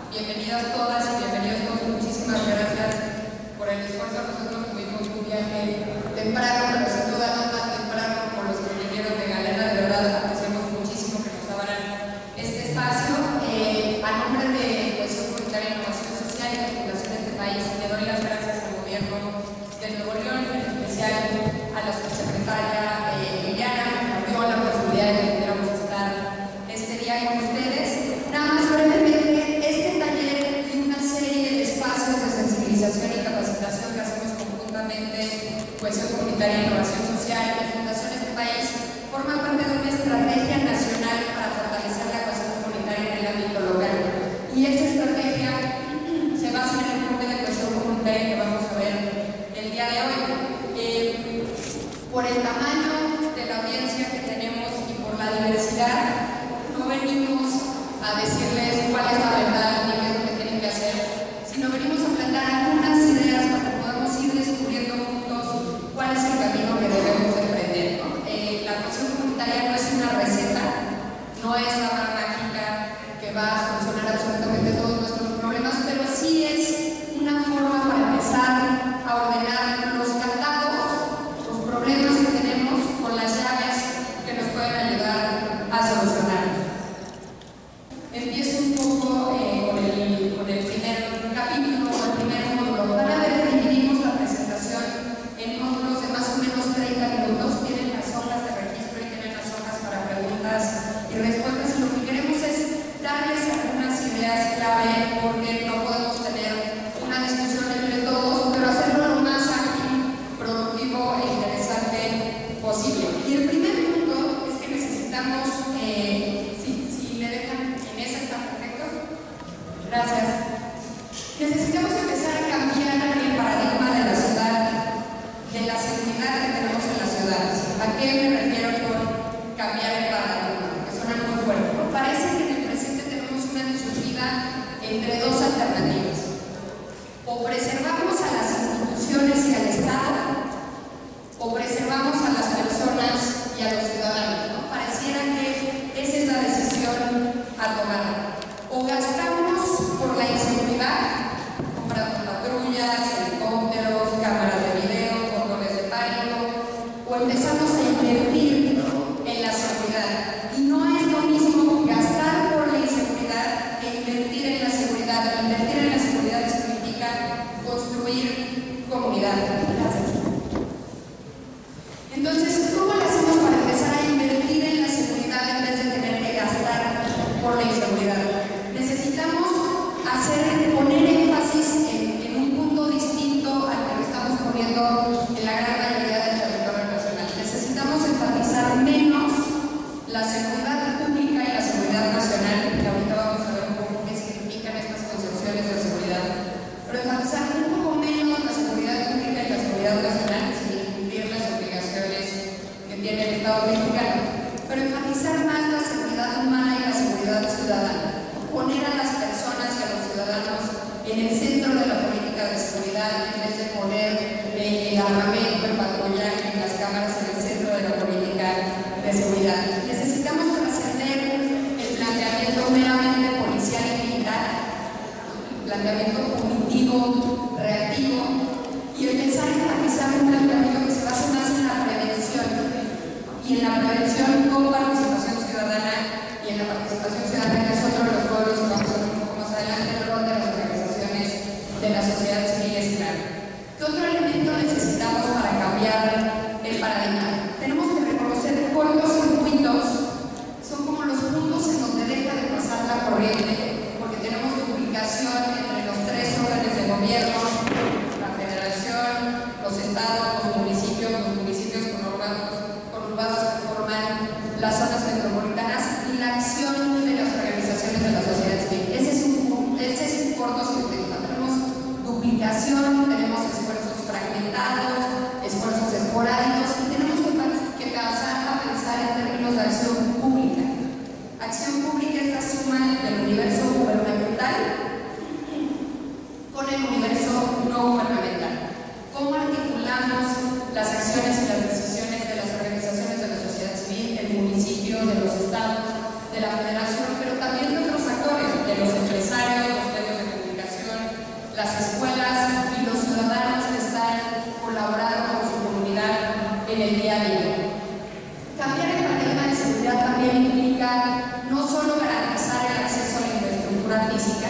Bienvenidas todas y bienvenidos todos. Muchísimas gracias por el esfuerzo. Nosotros tuvimos un viaje temprano, pero sin duda no tan temprano como los compañeros de Galena. De verdad, apreciamos muchísimo que nos abran este espacio. A nombre de Cohesión Comunitaria e Innovación Social y la Fundación de este país, le doy las gracias al gobierno de Nuevo León, en especial a la subsecretaria Liliana, que nos dio la posibilidad de que pudiéramos estar este día con ustedes. Nada más brevemente, este taller y una serie de espacios de sensibilización y capacitación que hacemos conjuntamente Cohesión Comunitaria e Innovación Social y Fundación de este país forma parte de una estrategia nacional para fortalecer la cohesión comunitaria en el ámbito local. Y esta estrategia se basa en el enfoque de cohesión comunitaria que vamos a ver el día de hoy. Por el tamaño de la audiencia que tenemos y por la diversidad, no venimos a decirles cuál es la verdad ni qué es lo que tienen que hacer, sino venimos a plantear algunas ideas para que podamos ir descubriendo juntos cuál es el camino que debemos emprender, ¿no? La cohesión comunitaria no es una receta, no es la vara mágica que va a solucionar absolutamente todos nuestros problemas, pero sí es una forma para empezar a ordenar los candados, los problemas que tenemos con las llaves que nos pueden ayudar a solucionarlos. Empiezo un poco con el primer capítulo o el primer módulo. Van a ver que dividimos la presentación en módulos de más o menos 30 minutos. Tienen las hojas de registro y tienen las hojas para preguntas y respuestas. Y lo que queremos es darles algunas ideas clave, porque no podemos tener una discusión entre todos, pero hacerlo lo más ágil, productivo e interesante posible. Y el primer punto es que necesitamos, si me dejan. Gracias. Necesitamos empezar a cambiar el paradigma de la ciudad, de la seguridad que tenemos en las ciudades. ¿A qué me refiero con cambiar el paradigma? Que suena muy fuerte. Parece que en el presente tenemos una disyuntiva entre dos alternativas. O preservamos a las instituciones y al Estado, o preservamos a las personas y a los ciudadanos, ¿no? Pareciera que esa es la decisión a tomar. O gastamos por la inseguridad, comprando patrullas, helicópteros, cámaras de video, botones de pánico, o empezamos a invertir en la seguridad. Y no es lo mismo gastar por la inseguridad que invertir en la seguridad. Invertir en la seguridad significa construir comunidad. Gracias. Entonces, ¿cómo lo hacemos para empezar a invertir en la seguridad en vez de tener que gastar por la inseguridad? Necesitamos poner énfasis en un punto distinto al que estamos poniendo en la gran mayoría del territorio nacional. Necesitamos enfatizar menos la seguridad pública y la seguridad nacional, que ahorita vamos a ver un poco qué significan estas concepciones de seguridad, pero enfatizar un poco menos la seguridad pública y la seguridad nacional sin incumplir las obligaciones que tiene el Estado mexicano, pero enfatizar más la seguridad humana y la seguridad ciudadana. Poner a las personas y a los ciudadanos en el centro de la política de seguridad, en vez de poner el armamento, el patrullaje y las cámaras en el centro de la política de seguridad. Necesitamos trascender el planteamiento meramente policial y militar, el planteamiento punitivo, reactivo, y empezar a enfatizar un planteamiento que se base más en la prevención, y en la prevención con participación ciudadana, y en la participación ciudadana que es otro de los pueblos que vamos a ver un poco más adelante, el rol de las organizaciones de la sociedad civil es claro. ¿Qué otro elemento necesitamos para cambiar el paradigma? Tenemos que reconocer cortocircuitos las zonas metropolitanas y la acción de las organizaciones de la sociedad civil. Ese es un cortocircuito. Tenemos duplicación, tenemos esfuerzos fragmentados, esfuerzos esporádicos y tenemos que pasar a pensar en términos de acción pública. Acción pública es la suma del universo gubernamental con el universo no gubernamental. ¿Cómo articulamos las acciones y las decisiones de las organizaciones de la sociedad civil, del municipio, de los estados, de la federación, pero también de otros actores, de los empresarios, los medios de comunicación, las escuelas y los ciudadanos que están colaborando con su comunidad en el día a día? Cambiar el paradigma de seguridad también implica no solo garantizar el acceso a la infraestructura física,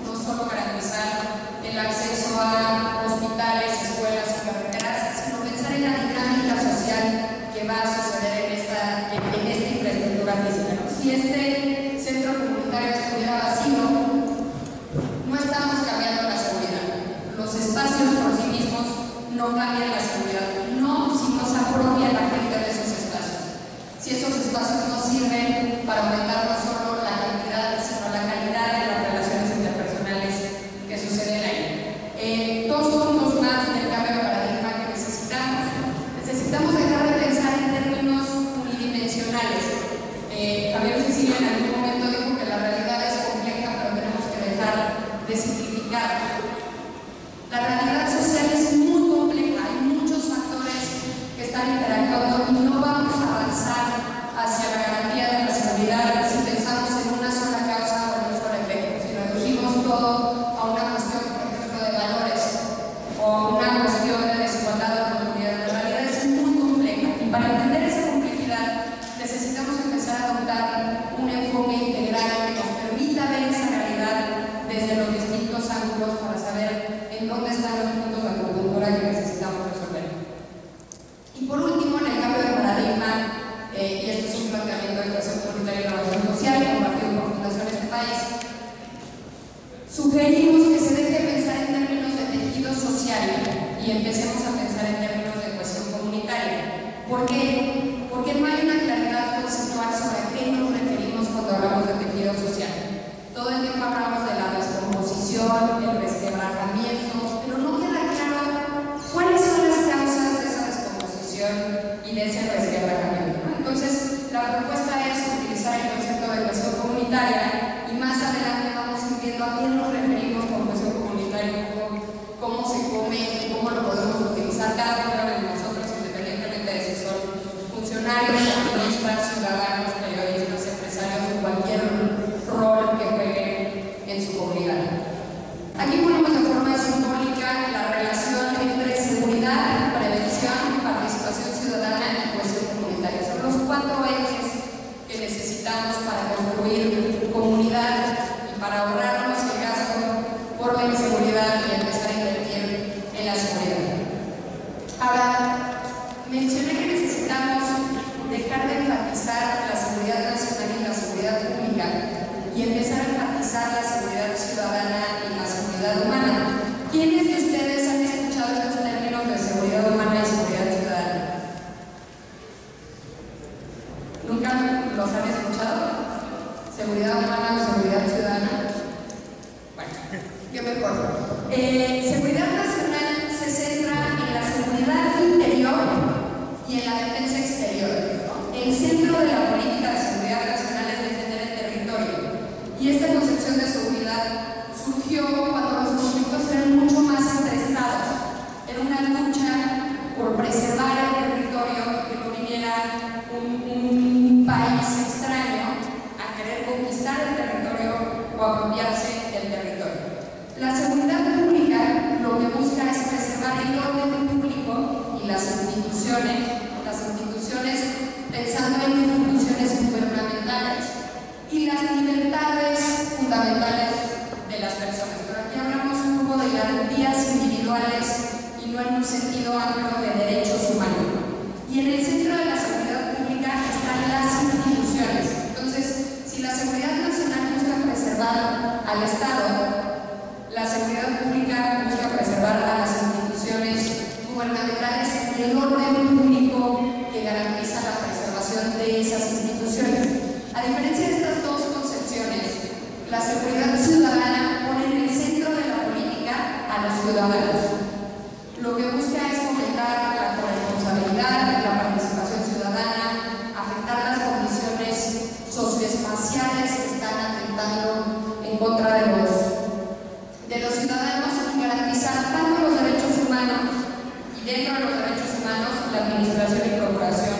no solo garantizar el acceso a hospitales, escuelas y carreteras, sino pensar en la dinámica social que va a suceder en esta infraestructura física. Si este centro comunitario estuviera vacío, no estamos cambiando la seguridad. Los espacios por sí mismos no cambian la seguridad, no si no se apropia la gente de esos espacios. Si esos espacios no sirven para aumentar no solo la cantidad, sino la calidad de las relaciones interpersonales que suceden ahí. Dos puntos más del cambio de paradigma que necesitamos. Necesitamos dejar de pensar en términos unidimensionales. Javier Cecilia en algún momento dijo que la realidad es compleja, pero tenemos que dejar de simplificar. La realidad social es muy compleja, hay muchos factores que están interactuando y no vamos a avanzar hacia la garantía de la seguridad si pensamos en una sola causa o en un solo efecto. Si reducimos todo a una cuestión, por ejemplo, de valores o una cuestión de desigualdad de oportunidades, la realidad es muy compleja y para entender esa complejidad necesitamos empezar a adoptar un enfoque integral que nos permita ver esa realidad desde los distintos ángulos para saber en dónde están los puntos de acupuntura que necesitamos resolver. Y por último, en el cambio de paradigma, y esto es un planteamiento de educación comunitaria y innovación social compartido por Fundación Este País, sugerimos que se deje de pensar en términos de tejido social y empecemos a pensar en términos de cohesión comunitaria. ¿Por qué? Porque no hay una claridad conceptual sobre a qué nos referimos cuando hablamos de tejido social. Todo el tiempo hablamos de la descomposición, el resquebrajamiento, pero no queda claro cuáles son las causas de esa descomposición y de ese resquebrajamiento, ¿no? Entonces, la propuesta es utilizar el concepto de cohesión comunitaria y más adelante vamos viendo a qué nos referimos con cohesión comunitaria, cómo se come y cómo lo podemos utilizar cada uno de nosotros, independientemente de si son funcionarios, activistas, ciudadanos, periodistas, empresarios o cualquier rol que jueguen en su comunidad. Aquí ponemos de forma simbólica la relación entre seguridad, prevención, participación ciudadana y cohesión comunitaria. Son los 4 ejes que necesitamos para construir comunidad y para ahorrarnos el gasto por la inseguridad y empezar a invertir en la seguridad. Ahora, mencioné que necesitamos dejar de enfatizar la seguridad nacional y la seguridad pública y empezar a enfatizar la seguridad ciudadana y la seguridad humana. ¿Quiénes de ustedes han escuchado estos términos de seguridad humana y seguridad ciudadana? ¿Nunca los han escuchado? ¿Seguridad humana o seguridad ciudadana? Bueno, ¿qué mejor? Seguridad nacional se centra en la seguridad interior y en la defensa exterior, ¿no? El centro de la política de seguridad nacional es defender el territorio. Y esta concepción de seguridad surgió cuando los conflictos eran mucho más entre estados. Era una lucha por preservar el territorio, que no viniera un país extraño a querer conquistar el territorio o apropiarse del territorio. La seguridad pública lo que busca es preservar el orden público y las instituciones pensando en instituciones gubernamentales y las libertades fundamentales de las personas. Pero aquí hablamos un poco de garantías individuales y no en un sentido amplio de derechos humanos. Y en el centro de la seguridad pública están las instituciones. Entonces, si la seguridad nacional busca preservar al Estado, la seguridad pública busca preservar a las instituciones gubernamentales y el orden público que garantiza la preservación de esas instituciones. dentro de los derechos humanos, la administración y procuración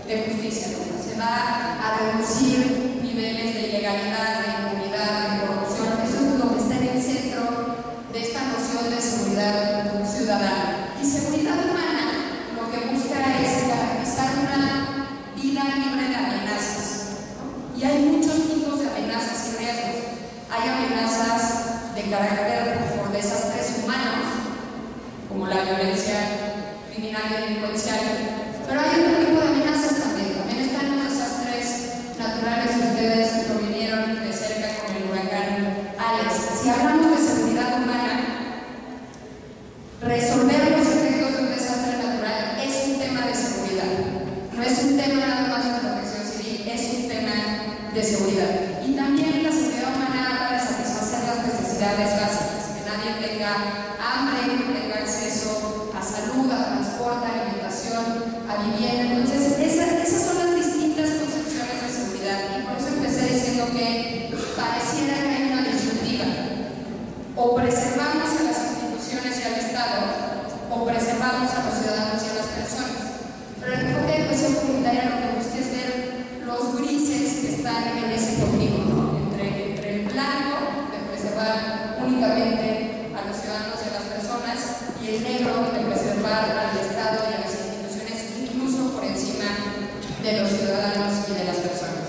de justicia. O sea, se va a reducir niveles de ilegalidad, de impunidad, de corrupción. Eso es lo que está en el centro de esta noción de seguridad ciudadana. Y seguridad humana lo que busca es garantizar una vida libre de amenazas, ¿no? Y hay muchos tipos de amenazas y riesgos. Hay amenazas de carácter por desastres humanos, como la violencia criminal y delincuencial, pero hay otro tipo de amenazas también. También están los desastres naturales, ustedes lo vivieron de cerca con el huracán Alex. Si hablamos de seguridad humana, resolver los efectos de un desastre natural es un tema de seguridad. No es un tema nada más de protección civil, es un tema de seguridad. Y también la seguridad humana habla de satisfacer las necesidades básicas, que nadie tenga hambre, que tenga acceso a salud, a transporte, a alimentación, a vivienda. Entonces, esas son las distintas concepciones de seguridad. Y por eso empecé diciendo que pareciera que hay una disyuntiva. O preservamos a las instituciones y al Estado, o preservamos a los ciudadanos y a las personas. Pero el enfoque de educación comunitaria lo que busca es ver los grises que están en ese polígono, ¿no? entre el blanco de preservar únicamente a los ciudadanos y a las personas y el negro de preservar al Estado y a las instituciones, incluso por encima de los ciudadanos y de las personas.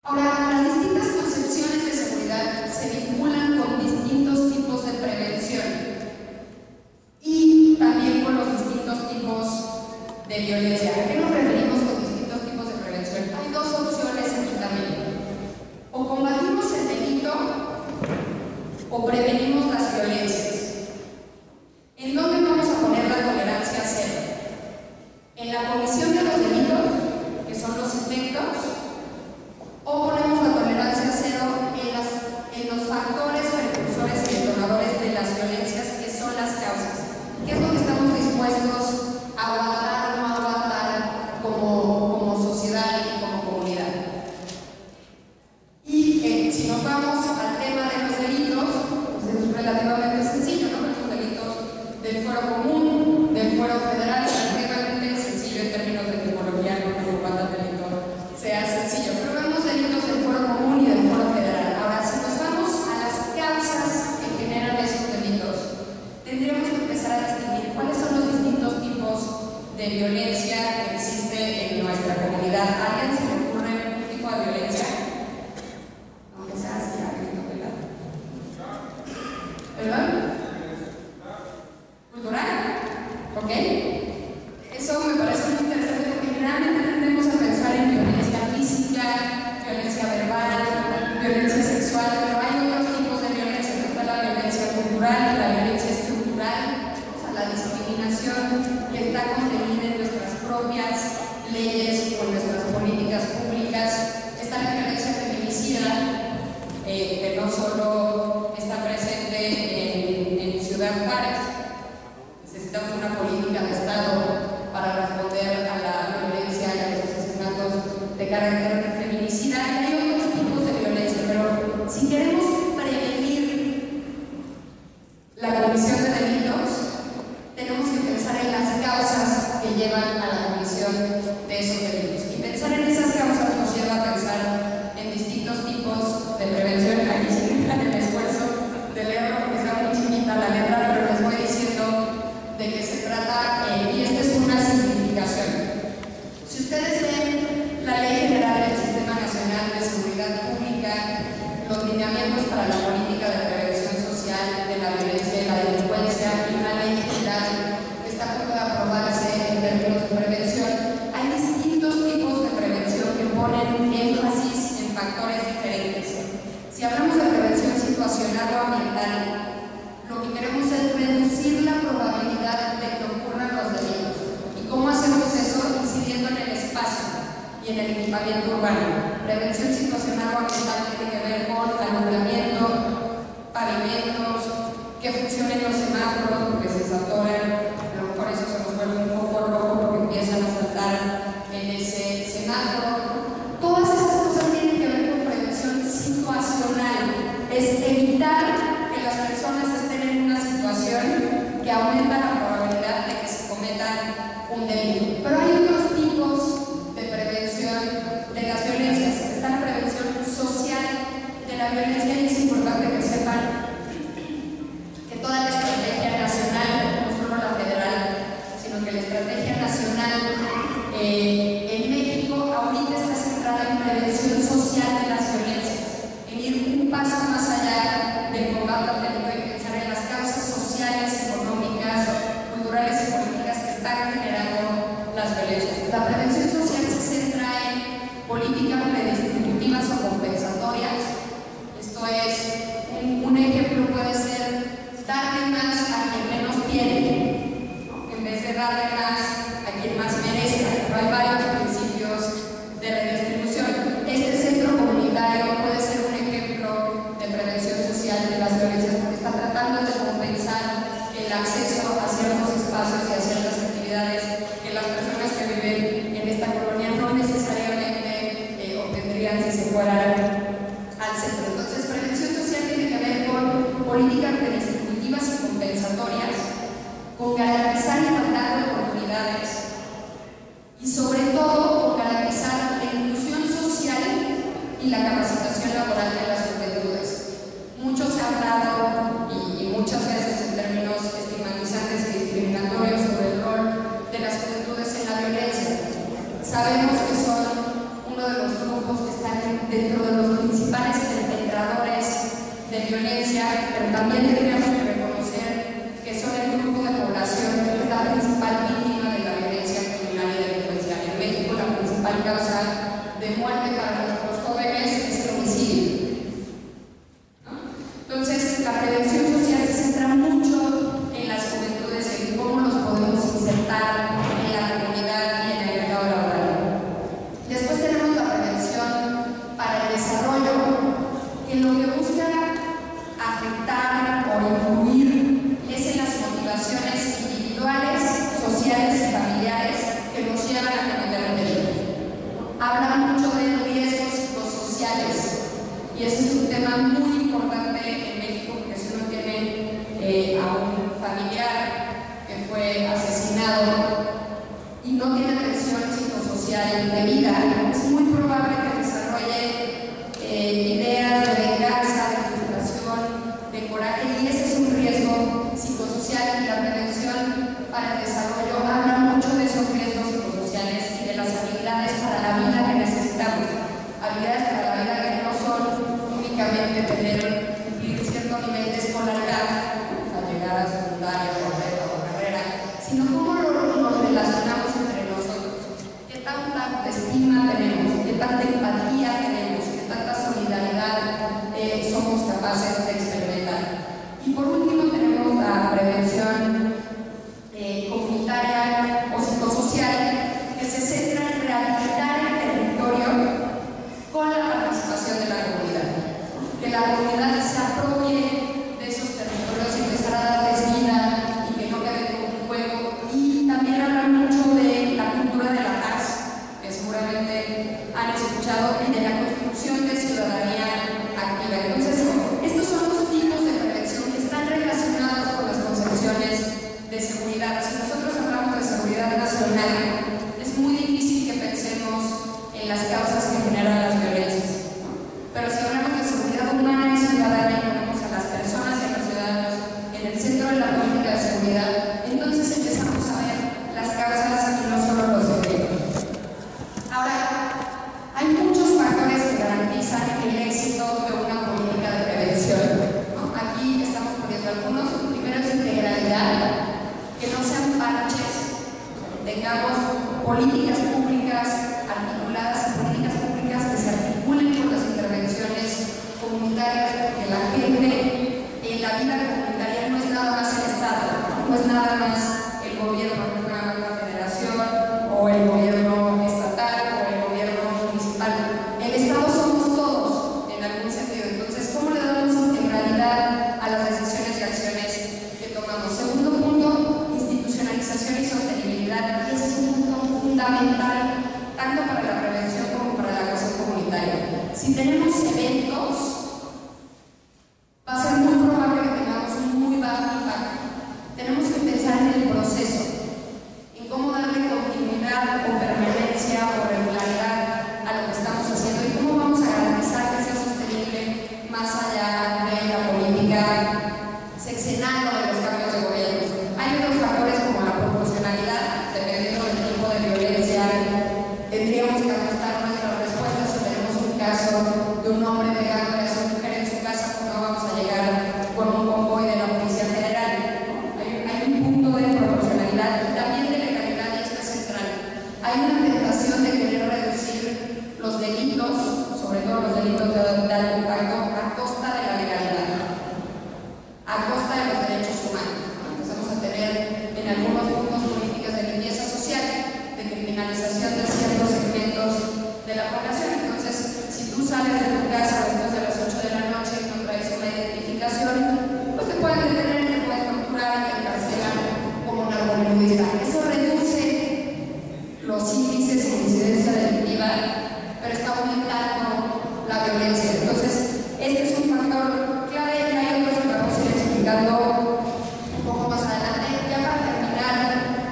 Ahora, las distintas concepciones de seguridad se vinculan con distintos tipos de prevención y también con los distintos tipos de violencia. ¿A qué nos referimos con distintos tipos de prevención? Hay dos opciones aquí también. O combatimos el delito o prevenimos las violencias. ¿En dónde vamos a poner la tolerancia cero? ¿En la comisión de los delitos, que son los efectos? ¿O ponemos la tolerancia cero en los factores precursores y detonadores de las violencias, que son las causas? ¿Qué es lo que estamos dispuestos a aguantar o no aguantar como sociedad y como comunidad? Y si nos vamos al tema de los delitos, pues es relativamente sencillo, ¿no? Los delitos del fuero común, del fuero federal, es relativamente sencillo en términos de tipología, no como cuando el delito sea sencillo. Pero vemos delitos del fuero común y del fuero federal. Ahora, si nos vamos a las causas que generan esos delitos, tendríamos que empezar a distinguir cuáles son los distintos tipos de violencia que existe en nuestra comunidad. ¿A alguien se le ocurre un tipo de violencia? Aunque sea así, ¿perdón? ¿Cultural? ¿Ok? Eso me parece muy interesante porque generalmente tendemos a pensar en violencia física, violencia verbal, violencia sexual, pero hay otros tipos de violencia. Está la violencia cultural, la violencia estructural, o sea, la discriminación que está contenida en nuestras propias leyes o en nuestras políticas públicas. Está la violencia feminicida, que no solo está presente en Ciudad Juárez. Necesitamos una política de Estado para responder a la violencia y a los asesinatos de carácter feminicida. Y hay otros tipos de violencia, pero si queremos prevenir la comisión de delitos, tenemos que pensar en las causas que llevan a la comisión de esos delitos. Y pensar en esas causas nos lleva a pensar en distintos tipos de prevención. Aquí se me el esfuerzo de leerlo porque está muy chiquita la letra, pero les voy diciendo de qué se trata, y esta es una simplificación. Si ustedes ven la Ley General del Sistema Nacional de Seguridad Pública, los lineamientos para la política de prevención social de la violencia y la delincuencia, y una ley general que está a punto de aprobarse en términos de prevención, hay distintos tipos de prevención que ponen énfasis en factores diferentes. Si hablamos de prevención situacional o ambiental, lo que queremos es reducir la probabilidad de que ocurran los delitos. ¿Y cómo hacemos eso? Incidiendo en el espacio y en el equipamiento urbano. Prevención situacional o ambiental tiene que ver con alumbramiento, pavimentos, que funcionen los semáforos porque se saturan, a lo mejor eso se nos vuelve un poco rojo porque empiezan a saltar en ese semáforo. Todas estas cosas tienen que ver con prevención situacional. Es evitar que las personas estén en una situación que aumenta la probabilidad un delito. Pero hay otros tipos de prevención de las violencias. Está la prevención social de la violencia y es importante que sepan que toda la estrategia nacional, no solo la federal, sino que la estrategia nacional en México ahorita está centrada en prevención social de las violencias, en ir un paso más allá del combate al delito y pensar en las causas sociales, económicas, culturales y políticas que están generando las violencias. La prevención social se centra en políticas redistributivas o compensatorias. Esto es, un ejemplo puede ser darle más a quien menos tiene, ¿no? En vez de darle más a quien más merezca. Pero hay varios principios de redistribución. Este centro comunitario puede ser un ejemplo de prevención social de las violencias porque está tratando de compensar el acceso a ciertos espacios y a ciertas actividades que las personas que viven en esta colonia no necesariamente obtendrían si se fueran al centro. Entonces, prevención social tiene que ver con políticas redistributivas y compensatorias, con garantizar igualdad de oportunidades y sobre todo con garantizar la inclusión social y la capacitación laboral de las juventudes. Mucho se ha hablado y muchas veces en términos estigmatizantes y discriminatorios sobre el rol de las juventudes en la violencia. Sabemos que son uno de los grupos que están dentro de los principales perpetradores de violencia, pero también tendríamos que reconocer que son el grupo de población que es la principal víctima de la violencia criminal y delincuencial. En México la principal causa de muerte para nuestros jóvenes es el homicidio, ¿no? Entonces, la prevención social se centra mucho en las juventudes, en cómo los podemos insertar en la comunidad y en el mercado laboral. Después tenemos la prevención para el desarrollo, que lo que busca afectar o influir es en las motivaciones individuales, sociales y familiares que nos llevan a cometer el delito. Habla mucho de riesgos psicosociales y ese es un tema muy importante en México porque si uno tiene a un familiar que fue asesinado y no tiene atención psicosocial debida, es muy probable que desarrolle ideas de venganza, de frustración, de coraje, y ese es un riesgo psicosocial. Y la prevención para el desarrollo habla mucho de esos riesgos psicosociales y de las habilidades para la vida que necesitamos. Habilidades para la vida que no son únicamente cumplir cierto nivel de escolaridad, hasta llegar a secundaria o carrera, sino cómo nos relacionamos entre nosotros, qué tanta autoestima tenemos, qué tanta empatía tenemos, qué tanta solidaridad somos capaces de experimentar. Y por último tenemos la prevención comunitaria o psicosocial, que se centra en rehabilitar el territorio con la participación de la comunidad. Que la comunidad se apropie de esos territorios y empezar a darles vida y que no quede como un juego. Y también hablar mucho de la cultura de la paz, que seguramente han escuchado, y de la construcción de ciudadanía activa. Entonces, estos son los tipos de prevención que están relacionados con las concepciones de seguridad. Si nosotros hablamos de seguridad nacional, es muy difícil que pensemos en las causas que generan las violencias, ¿no? Pero si hablamos de seguridad humana y ciudadana y ponemos a las personas y a los ciudadanos en el centro de la política de seguridad, entonces empezamos a ver las causas y no solo los efectos. Ahora, hay muchos factores que garantizan el éxito de una política de prevención, ¿no? Aquí estamos poniendo algunos. Primero es integralidad, que no sean parches, tengamos políticas públicas articuladas y políticas públicas que se articulen con las intervenciones comunitarias, porque la gente en la vida comunitaria no es nada más el Estado, no es nada más el gobierno, no es nada más la federación o el gobierno estatal o el gobierno municipal. El Estado somos todos en algún sentido. Entonces, ¿cómo le damos integralidad a las decisiones y acciones que tomamos? Segundo punto, institucionalización y sostenibilidad. Y ese es un punto fundamental tanto para la prevención como para la acción comunitaria. Si tenemos eventos, va a ser muy probable que tengamos un muy bajo impacto. Tenemos que pensar en el algunos puntos políticas de limpieza social, de criminalización de ciertos segmentos de la población. Entonces, si tú sales de tu casa después de las 8 de la noche y no traes una identificación, pues te pueden detener, te pueden torturar y te encarcelan como narcomenudista. Eso reduce los índices de incidencia delictiva, pero está aumentando la violencia. Entonces, este es un factor clave y hay otros que vamos a ir explicando un poco más adelante. Ya para terminar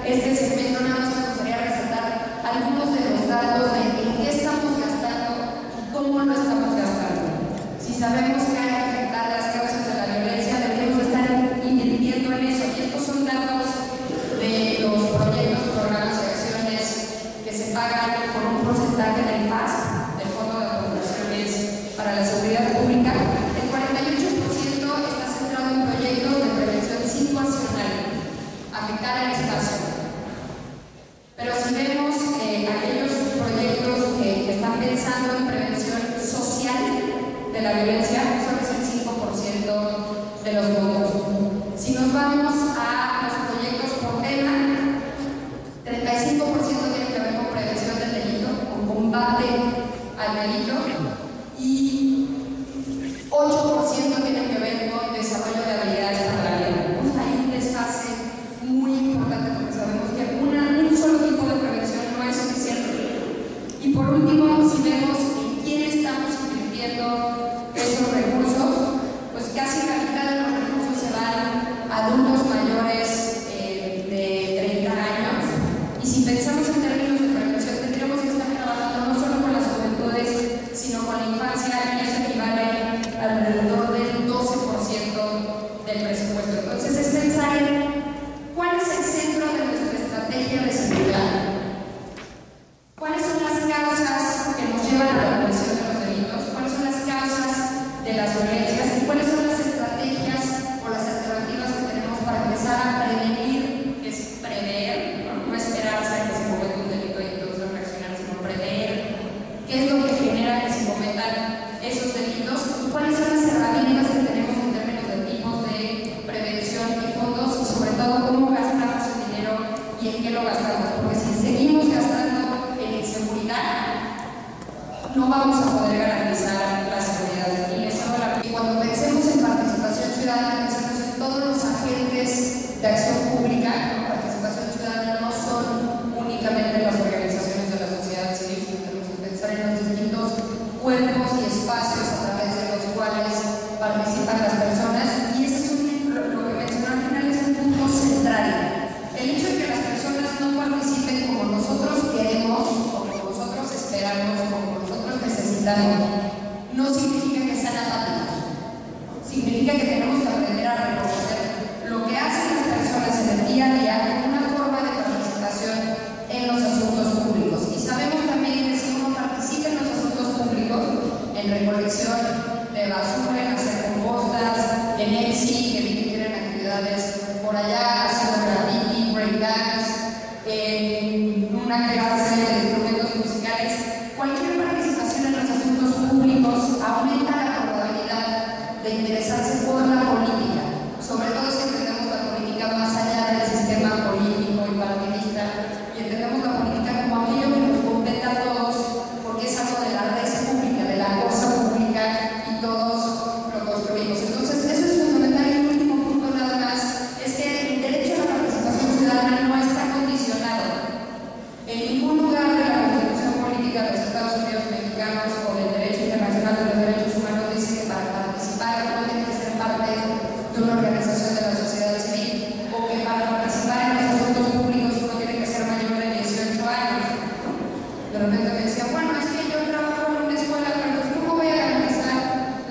este segmento, nada más me gustaría resaltar algunos de los datos de en qué estamos gastando y cómo lo estamos gastando. Si sabemos que hay que afectar las causas de la violencia, debemos estar invirtiendo en eso. Y estos son datos de los proyectos, programas y acciones que se pagan con un porcentaje del FAS, del Fondo de Aportaciones para la Seguridad Pública. El 48% está centrado en proyectos de prevención situacional, afectar al espacio. Pero si vemos aquellos proyectos que están pensando en prevención social de la violencia, solo es el 5% de los votos. Si nos vamos a los proyectos por tema, 35% tienen que ver con prevención del delito, con combate al delito, y 8% tienen que ver con desarrollo de habilidades para la vida. Hay un desfase muy importante porque sabemos que un solo tipo de prevención no es suficiente. Y por último, si vemos en quién estamos invirtiendo esos recursos, pues casi la mitad de los recursos se van a adultos mayores de 30 años. Y si pensamos en términos de prevención, tendríamos que estar trabajando no solo con las juventudes, sino con la infancia, y eso equivale alrededor del 12% del presupuesto. Entonces, es pensar en cuál es el centro de nuestra estrategia de seguridad, cuáles son las causas que nos llevan a la prevención de los delitos, cuáles son las causas de las violencias y cuáles son las estrategias o las alternativas que tenemos para empezar a prevenir, que es prever, no esperarse a que se cometa un delito y entonces reaccionar, sino prever qué es lo que genera que se cometan esos delitos y cuáles son las herramientas que tenemos en términos de tipos de prevención y fondos, y sobre todo cómo gastamos el dinero y en qué lo gastamos, porque si seguimos gastando en inseguridad, no vamos a poder garantizar la seguridad. Y cuando pensemos en participación ciudadana, pensemos en todos los agentes de acción pública. Participación ciudadana no son únicamente las organizaciones de la sociedad civil, sino tenemos que pensar en los distintos cuerpos y espacios a través de los cuales participan las personas. Y ese es lo que mencioné al final, es un punto central. El hecho de que las personas no participen como nosotros queremos, o como nosotros esperamos, o como nosotros necesitamos, no significa que sean apáticos. Significa que tenemos que aprender a reconocer lo que hacen las personas en el día a día como una forma de participación en los asuntos públicos. Y sabemos también que si uno participa en los asuntos públicos, en recolección de basura, en hacer compostas, en EPSI, que vi que tienen actividades por allá, haciendo graffiti, breakdance, en una clase de instrumentos musicales, cualquier participación en los asuntos públicos aumenta la probabilidad de interesarse por la política, sobre todo si entendemos la política más allá del sistema político y partidista, y entendemos la política como aquello que nos compete a todos, porque es algo de la red pública, de la cosa pública, y todos lo construimos. Entonces, eso es fundamental. Y un último punto nada más, es que el derecho a la participación ciudadana no está condicionado. En ningún lugar de la Constitución Política de los Estados Unidos Mexicanos o del Derecho Internacional de los Derechos Humanos dice que para participar no tiene que ser parte de una organización de la sociedad civil, o que para participar en los asuntos públicos uno tiene que ser mayor de 18 años. De repente me decía, bueno, es que yo trabajo en una escuela, pero ¿cómo voy a garantizar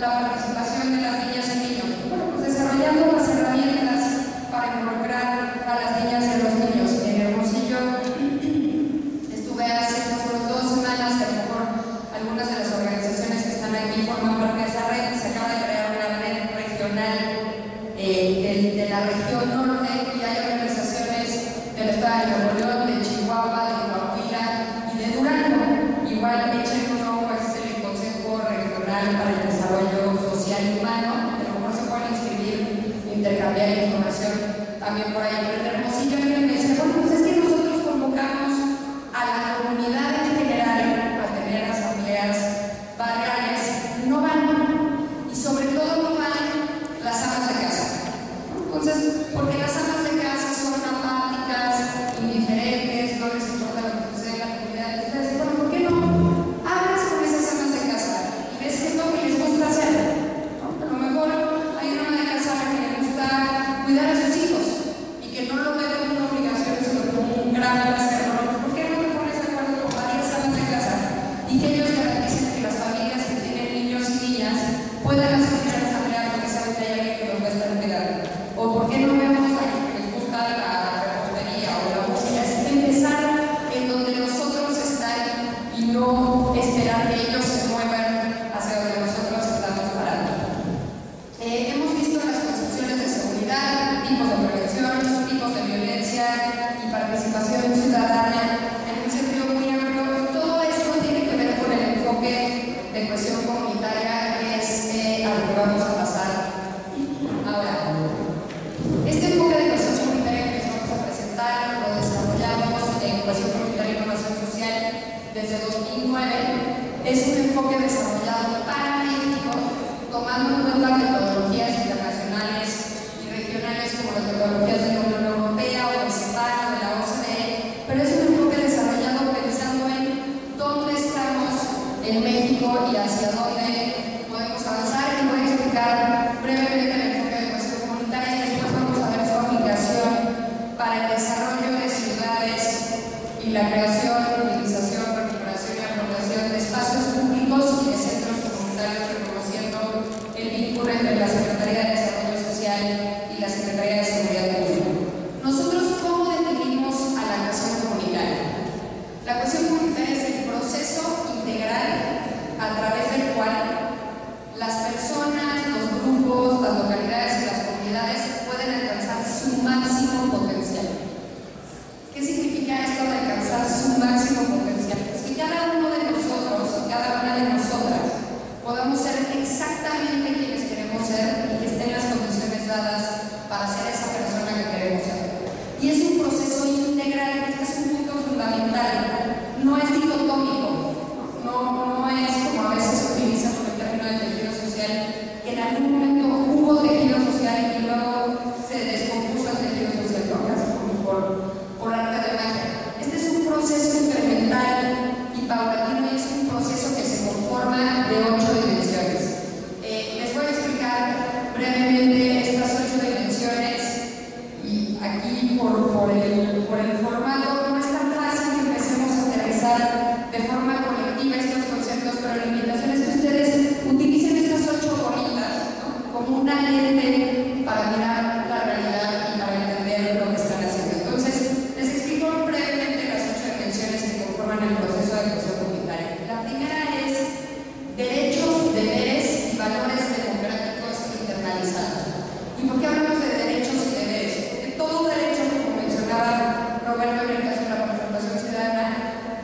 la participación de las niñas y niños? Bueno, pues desarrollando las herramientas para involucrar a las niñas y a los niños. En Hermosillo estuve hace unas 2 semanas, que a lo mejor algunas de las organizaciones que están aquí forman parte de esa red. Se acaba de crear una red regional de la región norte, y hay organizaciones del estado de Nuevo León, de Chihuahua, de Coahuila y de Durango. Igual echen un ojo, es el Consejo Regional para el Desarrollo Social y Humano. A lo mejor se pueden inscribir, intercambiar información también por ahí. Pero en Hermosillo mal hacerlo, ¿por qué no te pones de acuerdo con varias amas de casa y que ellos garanticen que las familias que tienen niños y niñas puedan asistir a la asamblea porque saben que hay alguien que los va a estar cuidando? ¿O por qué no vemos a los que les gusta la repostería o la música? Es empezar en donde nosotros están y no esperar que ellos se muevan hacia donde nosotros estamos parando. Hemos visto las concepciones de seguridad, tipos de prevención, tipos de violencia y participación ciudadana en un sentido muy amplio. Todo esto tiene que ver con el enfoque de cohesión comunitaria, que es a lo que vamos a pasar ahora. Este enfoque de cohesión comunitaria que les vamos a presentar lo desarrollamos en Cohesión Comunitaria e Innovación Social desde 2009. Es un enfoque desarrollado para México, tomando en cuenta metodologías internacionales y regionales como las metodologías de la Unión Europea o el CEPAL o de la OCDE, pero es un enfoque desarrollado pensando en dónde estamos en México y hacia dónde podemos avanzar. Y voy a explicar brevemente el enfoque de cohesión comunitaria y después vamos a ver su aplicación para el desarrollo de ciudades y la creación, utilización, recuperación y aportación de espacios públicos y de centros comunitarios, reconociendo el vínculo entre la Secretaría de Desarrollo Social y la Secretaría de Seguridad Pública. Nosotros, ¿cómo definimos a la cohesión comunitaria? La cohesión comunitaria es el proceso integral a través del cual las personas, los grupos, las localidades y las comunidades pueden alcanzar su máximo potencial. ¿Qué significa esto de alcanzar su máximo potencial? Pues que cada uno de nosotros y cada una de nosotras podamos ser exactamente quienes queremos ser y que estén las condiciones dadas para ser esa persona que queremos ser. Y es un proceso integral, este es un punto fundamental, no es dicotómico, no es como a veces se utiliza con el término de tejido social, que en algún momento hubo tejido social y luego se descompuso el tejido social, ¿no? Casi como por arte de magia. Este es un proceso incremental y paulatino y es un proceso que se conforma de 8 dimensiones. Les voy a explicar brevemente estas 8 dimensiones y aquí por el formato no es tan fácil que empecemos a aterrizar de forma colectiva estos conceptos, pero la invitación es que ustedes utilicen estas 8 bolitas, ¿no? Como una lente para mirar la realidad y para entender lo que están haciendo. Entonces, les explico brevemente las 8 dimensiones que conforman el proceso de cohesión comunitaria. La primera es derechos, deberes y valores democráticos internalizados. ¿Y por qué hablamos de derechos y deberes? Porque todo derecho, como mencionaba Roberto en el caso de la participación ciudadana,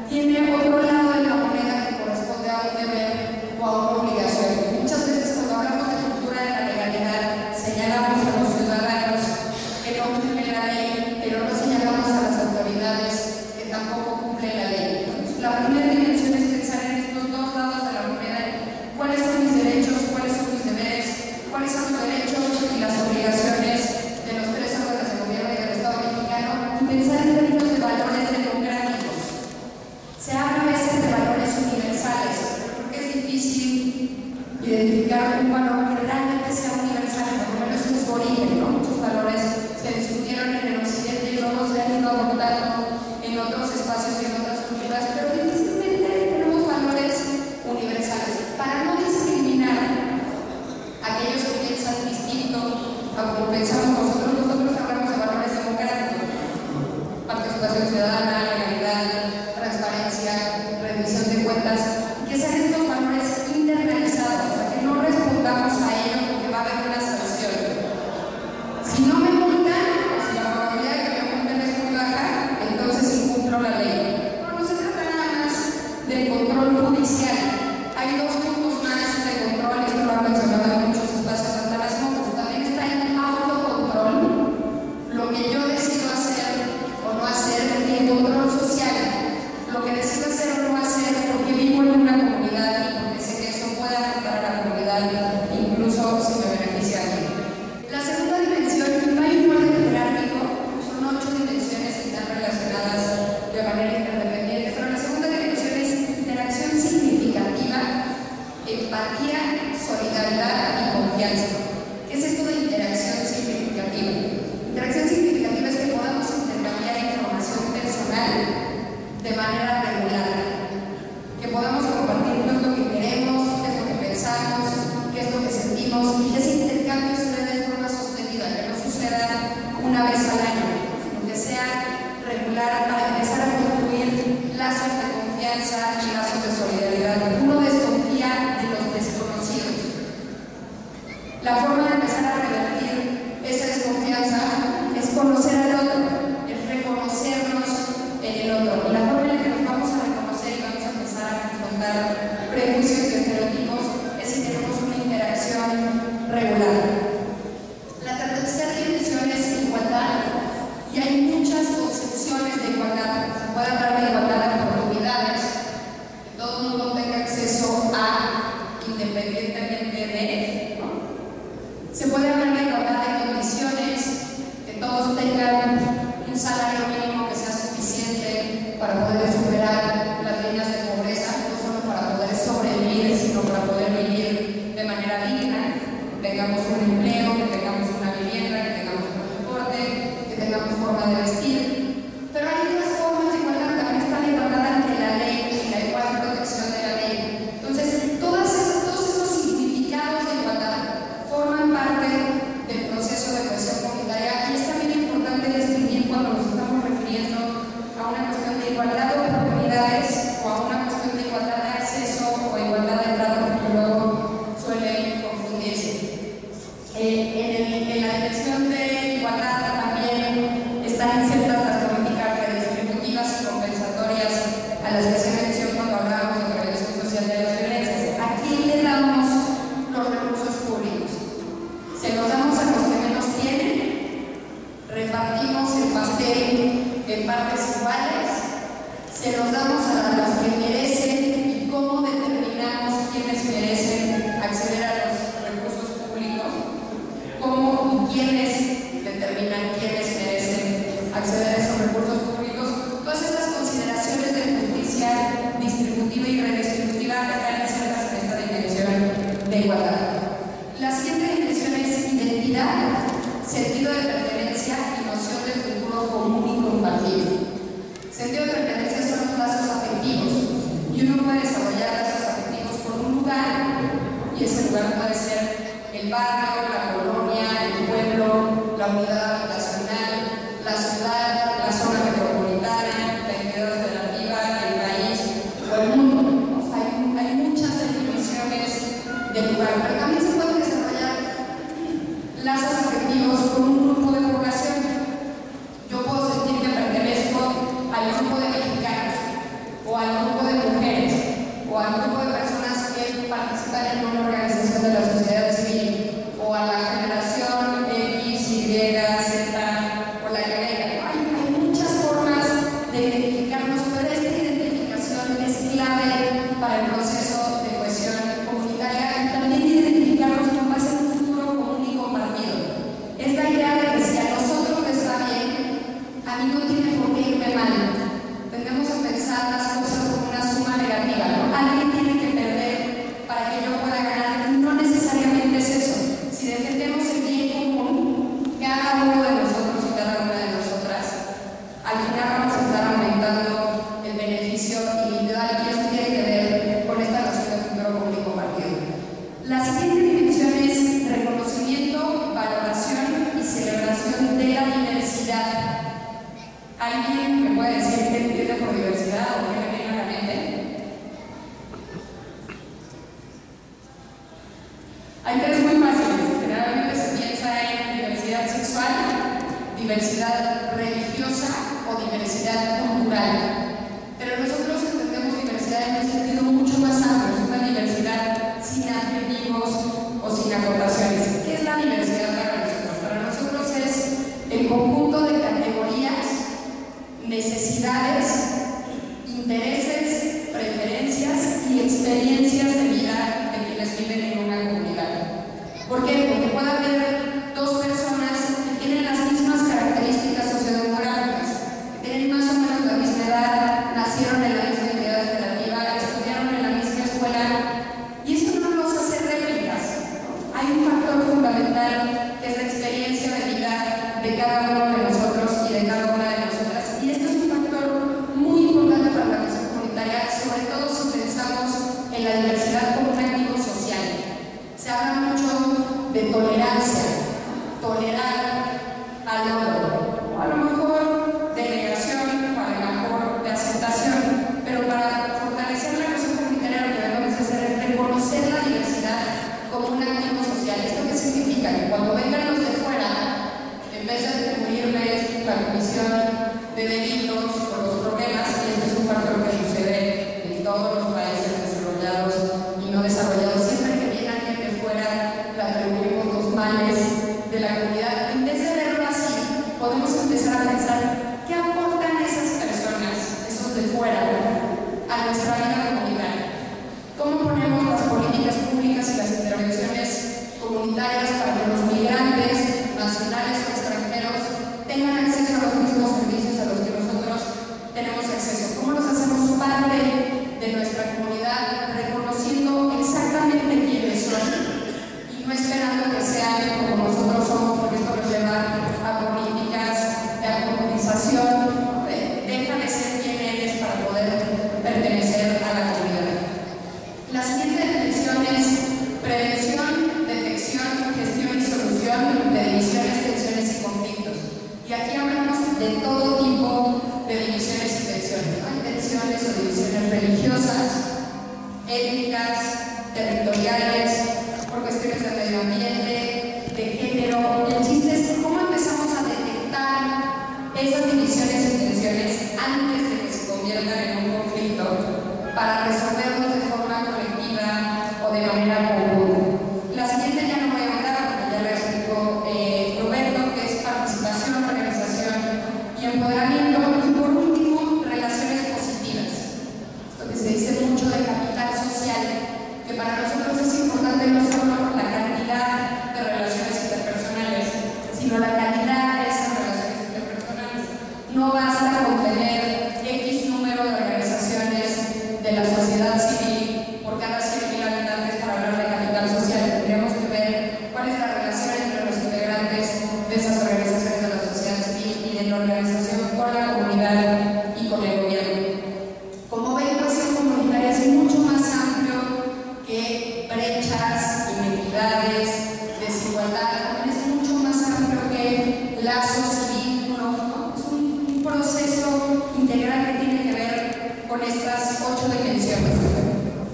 tiene otro lado de la moneda que corresponde a un deber o a una obligación. Muchas veces cuando hablamos de cultura de la legalidad, señalamos a los ciudadanos que no cumplen la ley, pero no señalamos a las autoridades que tampoco cumplen la ley. Entonces, la primera dimensión es pensar en estos dos lados de la moneda: cuáles son mis derechos, cuáles son mis deberes, cuáles son los derechos y las obligaciones de los 3 órganos de gobierno y del Estado mexicano, y pensar en términos de valores democráticos. Se habla a veces de valores universales, pero creo que es difícil identificar un valor que realmente sea universal, por lo menos en su origen, ¿no? Muchos valores se discutieron en el occidente y luego se han ido adoptando en otros espacios y en otras culturas, pero difícilmente tenemos valores universales. Para no discriminar a aquellos que piensan distinto a como pensamos nosotros hablamos de valores democráticos: participación ciudadana, legalidad, transparencia, rendición de cuentas, y que sean estos valores internalizados, o sea, que no respondamos a ello porque va a haber una sanción. Si no me multan, o si la probabilidad de que me multen es muy baja, entonces incumplo la ley. No se trata nada más del control judicial. Hay 2 puntos más de control, esto lo han mencionado en muchos espacios ante las motos. También está el autocontrol, lo que yo decido hacer o no hacer, y el control se los damos a los que merecen y cómo determinamos quiénes merecen acceder a los recursos públicos, cómo y quiénes determinan quiénes merecen acceder a esos recursos públicos. Todas estas consideraciones de justicia distributiva y redistributiva están insertas en esta dimensión de igualdad. La siguiente dimensión es identidad, sentido de pertenencia y noción de futuro común y compartido. Sentido de pertenencia son los lazos afectivos, y uno puede desarrollar lazos afectivos por un lugar, y ese lugar puede ser el barrio, la colonia, el pueblo, la unidad habitacional, la ciudad, la zona metropolitana, la entidad federativa, el país o el mundo. O sea, hay muchas definiciones del lugar, pero también se pueden desarrollar lazos afectivos con un grupo de población. Yo puedo sentir que pertenezco al grupo de mexicanos, o al grupo de mujeres, o al grupo de personas que participan en una organización de la sociedad civil, o a la generación X, Y, Z, o la que venga. Hay muchas formas de identificarnos, pero esta identificación es clave para el proceso de cohesión comunitaria y también identificarnos con base en un futuro común y compartido. Es la idea de que si a nosotros les va bien, a mí no tiene por qué irme mal. Tendemos a pensar las cosas como una suma negativa, ¿no? Alguien tiene que perder para que yo pueda ganar. No necesariamente es eso. Si defendemos el bien común, cada uno de nosotros y cada una de nosotras, al final vamos a estar aumentando el beneficio individual, y eso tiene que ver con esta noción de futuro común y compartido. La siguiente dimensión es reconocimiento, valoración y celebración de la diversidad. ¿Alguien me puede decir qué entiende por diversidad o qué le viene a la mente? Hay tres muy fáciles. Generalmente se piensa en diversidad sexual, diversidad religiosa o diversidad cultural. Pero nosotros entendemos diversidad en un sentido mucho más amplio. Es una diversidad sin adjetivos o sin acotaciones. ¿Qué es la diversidad para nosotros? Para nosotros es el conjunto de categorías, necesidades, intereses, preferencias y experiencias de vida de quienes viven en una comunidad. ¿Por qué? Porque puede haber dos personas que tienen las mismas características sociodemográficas, que tienen más o menos la misma edad, nacieron en la misma entidad federativa, estudiaron en la misma escuela, y eso no los hace réplicas. Hay un factor fundamental que es la experiencia de vida de cada uno de nosotros y de cada una de nosotras. Y esto es un factor muy importante para la acción comunitaria, sobre todo si pensamos en la diversidad como un activo social. Se habla mucho de tolerancia, tolerar al otro, o a lo mejor de negación, o a lo mejor de aceptación, pero para fortalecer la acción comunitaria lo que debemos hacer es reconocer la diversidad como un activo social. ¿Esto qué significa? Que cuando vengan los de fuera, en vez de atribuirles la comisión de delitos o los problemas, y este es un factor que sucede en todos los países desarrollados y no desarrollados, siempre que viene alguien de fuera, le atribuimos los males de la comunidad. En vez de verlo así, podemos empezar a pensar qué aportan esas personas, esos de fuera, a nuestra vida comunitaria. ¿Cómo ponemos las políticas públicas y las intervenciones comunitarias para que los migrantes nacionales o extranjeros tengan acceso a los mismos servicios a los que nosotros tenemos acceso? ¿Cómo los hacemos parte de nuestra comunidad, reconociendo exactamente quiénes son y no esperando que sean como nosotros somos, porque esto nos lleva a políticas de acomodación? Deja de ser quien eres para poder pertenecer a la comunidad. La siguiente dimensión es prevención, detección, gestión y solución de divisiones, tensiones y conflictos. Y aquí hablamos de todo tipo de divisiones y tensiones. Hay tensiones o divisiones religiosas, étnicas, territoriales, por cuestiones de medio ambiente, de género. El chiste es cómo empezamos a detectar esas divisiones y tensiones antes de que se conviertan en un conflicto para resolverlos de forma colectiva o de manera conjunta. La siguiente ya no voy a hablar porque ya la explicó Roberto, que es participación, organización y empoderamiento. Y por último, relaciones positivas.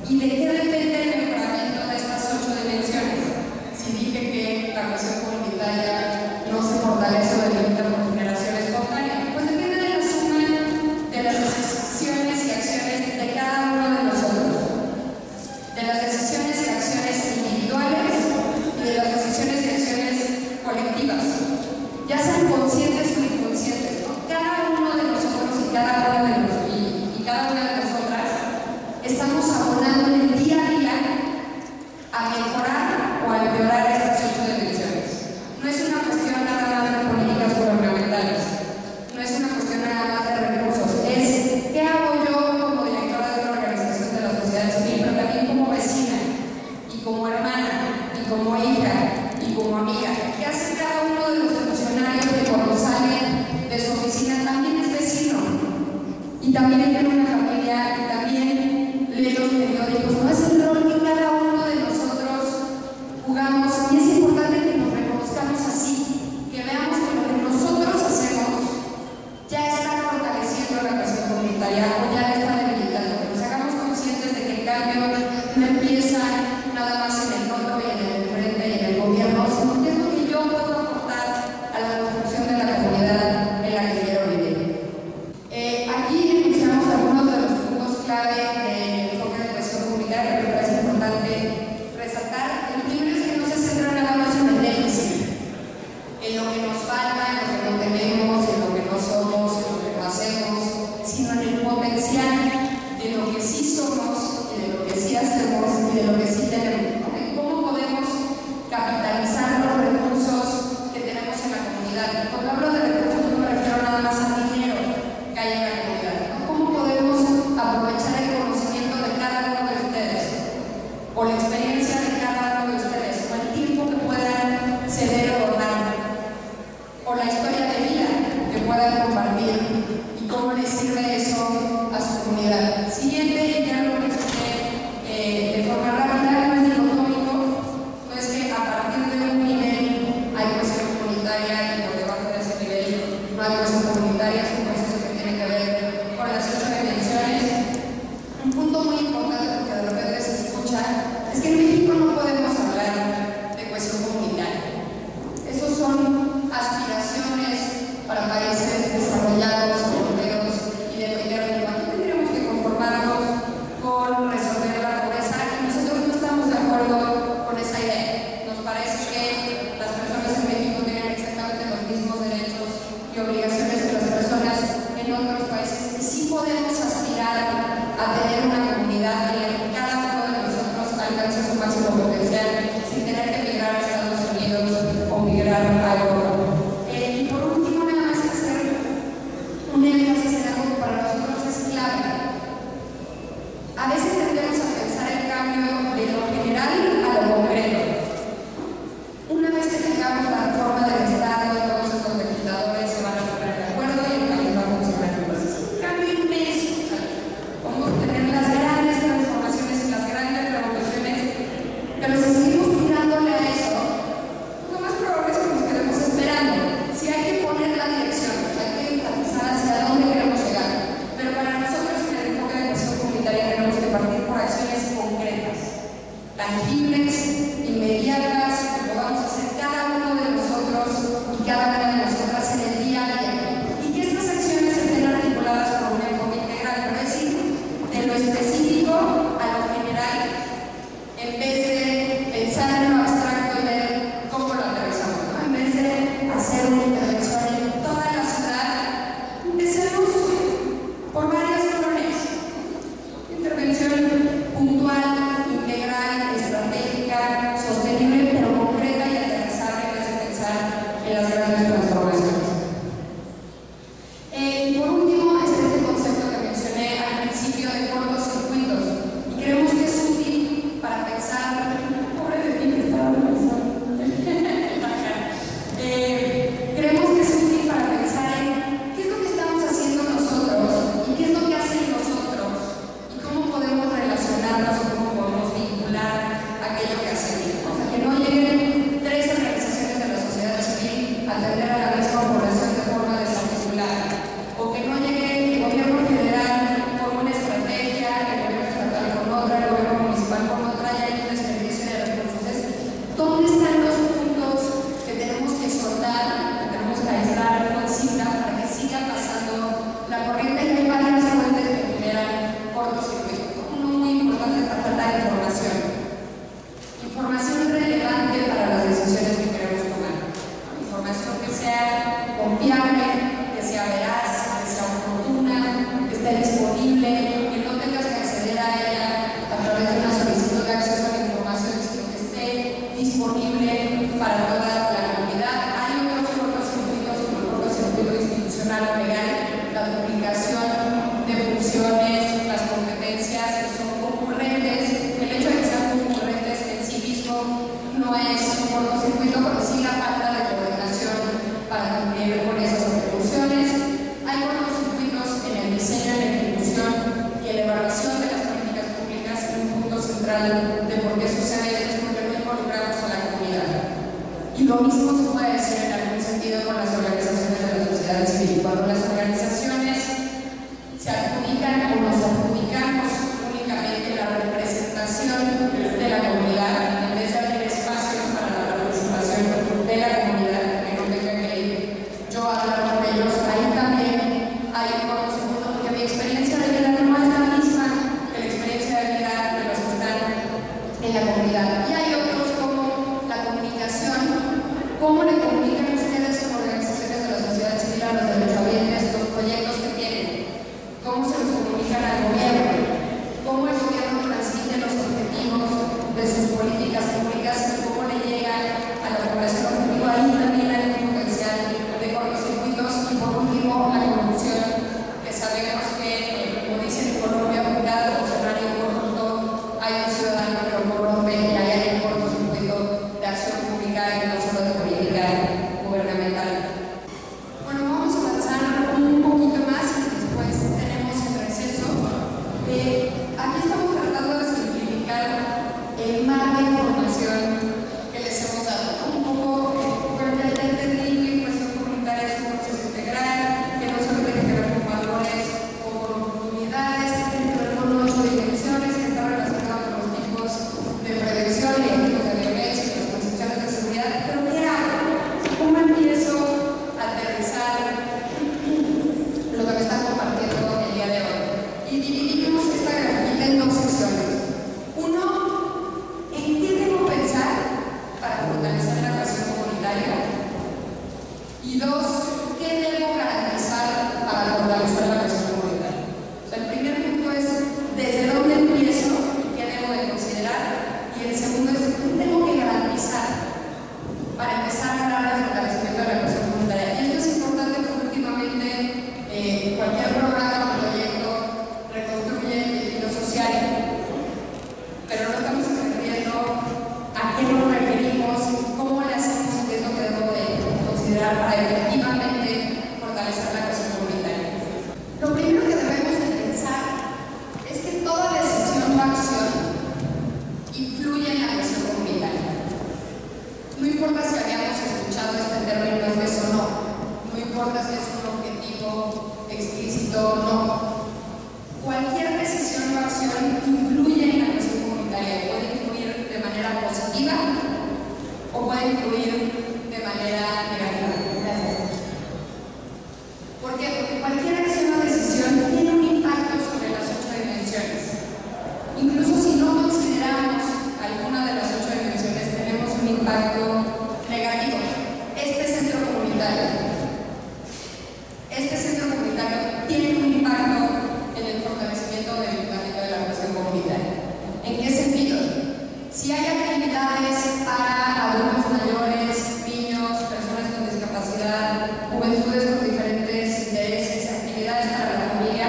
¿Y de qué depende el mejoramiento de estas 8 dimensiones? Si dije que la cohesión comunitaria no se fortalece o debilita por generación espontánea, pues depende de la suma de las decisiones y acciones de cada uno de nosotros, de las decisiones y acciones individuales y de las decisiones y acciones colectivas, ya sean conscientes o inconscientes, ¿no? Cada uno de nosotros y cada una de nosotras estamos abonando en el día a día a mejorar o a empeorar estas 8 dimensiones. No es una cuestión nada más de políticas gubernamentales, no es una cuestión nada más de recursos, es ¿qué hago yo como directora de una organización de la sociedad civil, pero también como vecina, y como hermana, y como hija, y como amiga? ¿Qué hace cada uno de los funcionarios que cuando salen de su oficina también es vecino? Y también tiene una familia, y también lee los periódicos, no es el rol que cada uno de nosotros jugamos, y es importante que nos reconozcamos así, que veamos que lo que nosotros hacemos ya está fortaleciendo la cohesión comunitaria o ya está debilitando, que nos hagamos conscientes de que el cambio no empieza nada más en el otro y en el frente y en el gobierno, sino que es lo que yo puedo aportar a la construcción de la comunidad en la que quiero vivir. Aquí enunciamos algunos de los puntos clave del enfoque de cohesión comunitaria que me parece importante resaltar. El primero es que no se centra nada más en el déficit, en lo que nos falta, en lo que no tenemos, en lo que no somos, en lo que no hacemos, sino en el potencial accesible, que no tengas que acceder a ella a través de una solicitud de acceso a la información, sino que esté disponible para toda la comunidad. Hay otros cortocircuitos, como el cortocircuito institucional o legal, la duplicación de funciones, las competencias que son concurrentes. El hecho de que sean concurrentes en sí mismo no es un cortocircuito, pero sí la falta de coordinación para cumplir con esas atribuciones. Hay cortocircuitos en el diseño, en la ejecución y en la evaluación de las políticas públicas. Un punto central de por qué sucede esto es porque no involucramos a la comunidad. Y lo mismo se puede decir en algún sentido con las organizaciones de la sociedad civil. Cuando las organizaciones se adjudican o nos adjudicamos únicamente la representación de la comunidad, en vez de abrir espacios para la participación de la comunidad, que no tenga que ir yo a hablar con ellos, ahí también hay un conocimiento, porque mi experiencia de vida no es la misma que la experiencia de vida de los que están en la comunidad. Y hay otros como la comunicación. ¿Cómo le comunican ustedes como organizaciones de la sociedad civil a los derechohabientes los proyectos que tienen? ¿Cómo se los comunican al gobierno? ¿Cómo el gobierno transmite los objetivos de sus políticas públicas y cómo le llega a la población objetivo? Ahí también hay un potencial de cortocircuitos. Y por último, la corrupción, que sabemos que, como dicen en Colombia, por cada funcionario corrupto hay un ciudadano que lo corrompe, y ahí hay un cortocircuito de acción pública y no solo de política gubernamental. Bueno, vamos a avanzar un poquito más y después tenemos el receso. Aquí estamos tratando de simplificar el mar de información que les hemos dado, ¿no? Un poco, bueno, ya entendí que inversión comunitaria es un proceso integral, que no solo tiene que ver con valores o con oportunidades, que tiene que ver con 8 dimensiones, que está relacionado con los tipos de prevención y los tipos de violencia y las concepciones de seguridad. Pero ¿qué hago? ¿Cómo empiezo a aterrizar lo que me están compartiendo el día de hoy? Y dividimos esta grafiquita en 2 secciones. Uno, ¿en qué debo pensar para fortalecer la relación comunitaria? Y 2, ¿qué debo garantizar para fortalecer la relación comunitaria? O sea, el primer punto es ¿desde dónde empiezo y qué debo de considerar? Y el segundo es ¿qué tengo que garantizar para empezar a hablar del fortalecimiento de la relación comunitaria? Y esto es importante porque últimamente cualquier programa o proyecto reconstruye el tejido social, pero no estamos entendiendo a qué nos referimos, cómo le hacemos y qué es lo que debo de considerar para efectivamente fortalecer la relación comunitaria. Lo primero que debemos de pensar es que toda decisión o acción influye en la relación comunitaria. No importa si habíamos escuchado este término antes o no, no importa si es un objetivo explícito o no. Cualquier decisión o acción influye en la relación comunitaria, puede influir de manera positiva o puede influir de manera negativa. Gracias. ¿Por qué? Porque cualquier acción o decisión tiene un impacto sobre las 8 dimensiones. Incluso si no consideramos alguna de las 8 dimensiones, tenemos un impacto negativo. Este centro comunitario tiene un impacto en el fortalecimiento del planeta de la relación comunitaria. ¿En qué sentido? Si hay actividades para adultos mayores, niños, personas con discapacidad, juventudes con diferentes intereses, actividades para la familia,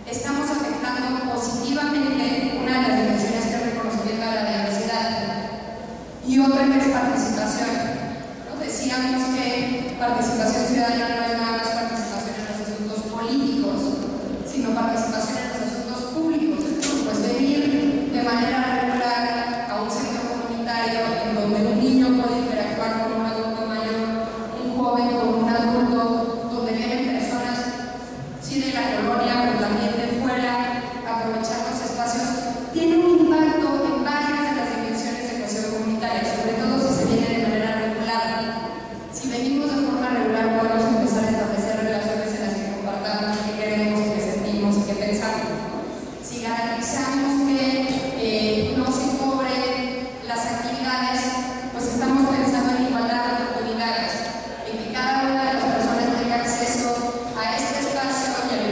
estamos afectando positivamente una de las dimensiones que es reconocimiento de la diversidad y otra que es participación. ¿No? Decíamos que participación ciudadana no es nada más participación en los asuntos políticos, sino participación en los asuntos públicos. Pues venir de manera regular a un centro comunitario en donde un niño puede interactuar con un adulto mayor, un joven con un adulto, donde vienen personas sí de la colonia, pero también de fuera, aprovechar los espacios, tiene un impacto en varias de las dimensiones de cohesión comunitaria, sobre todo si se viene de manera regular. Si venimos de forma regular, podemos empezar a establecer relaciones en las que compartamos qué queremos, qué sentimos y qué pensamos. Si garantizamos que no se cobren las actividades, pues estamos pensando en igualdad de oportunidades, en que cada una de las personas tenga acceso a este espacio y a la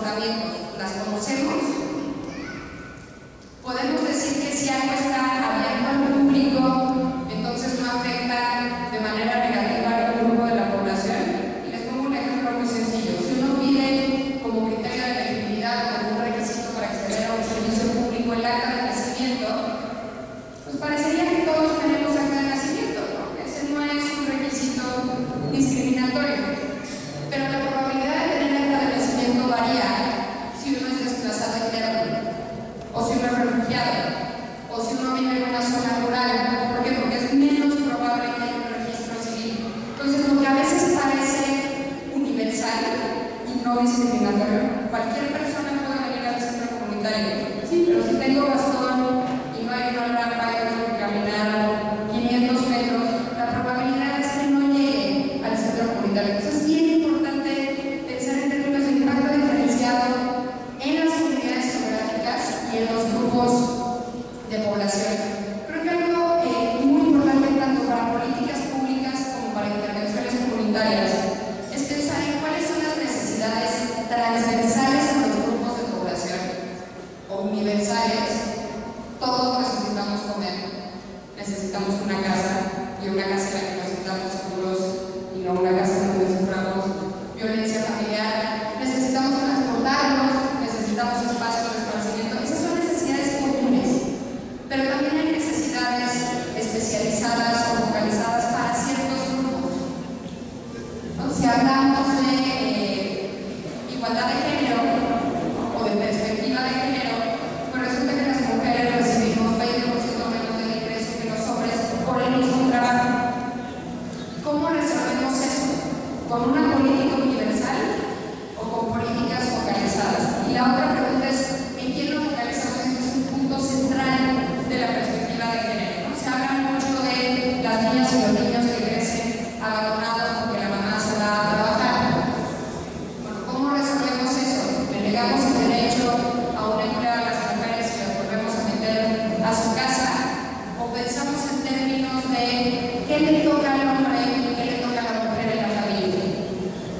comportamientos, ¿las conocemos? Podemos decir que si algo está abierto al público, entonces no afecta de manera negativa al grupo de la población. Y les pongo un ejemplo muy sencillo. Si uno pide como criterio de elegibilidad, como un requisito para acceder a un servicio público, el acta de nacimiento, pues parecería que todos tenemos acta de nacimiento, ¿no? Ese no es un requisito discriminatorio. Pero la probabilidad de tener acta de nacimiento varía si uno es desplazado interno, o si uno es refugiado, o si uno vive en una zona rural. ¿Por qué? Porque es menos probable que haya un registro civil. Entonces, lo que a veces parece universal y no discriminatorio, cualquier persona puede venir al centro comunitario. Sí, pero si tengo bastón y no hay una rampa y tengo que caminar 500 metros, la probabilidad es que no llegue al centro comunitario. Entonces, es bien importante pensar en términos de impacto diferenciado en las comunidades geográficas y en los grupos de población. Creo que algo muy importante tanto para políticas públicas como para intervenciones comunitarias es pensar en cuáles son las necesidades transversales en los grupos de población o universales. Todos necesitamos comer, necesitamos una casa, y una casa en la que nos sintamos seguros y no una casa en la que suframos violencia familiar. Necesitamos transportarnos, necesitamos espacios de esparcimiento. Esas son necesidades comunes, pero también hay necesidades especializadas o focalizadas para ciertos grupos. Si hablamos de igualdad de género o de perspectiva de género, pues resulta que las mujeres recibimos 20% menos de ingreso que los hombres por el mismo trabajo. ¿Cómo resolvemos eso? ¿Con una política universal o con políticas focalizadas? Y la otra pregunta es, ¿en quién lo focalizamos? Este es un punto central de la perspectiva de género, ¿no? Se habla mucho de las niñas y los niños que crecen abandonados porque la mamá se va a trabajar. Bueno, ¿cómo resolvemos eso? ¿Le negamos el derecho a un empleo a las mujeres y las volvemos a meter a su casa? ¿O pensamos en términos de qué le toca al hombre y qué le toca a la mujer en la familia?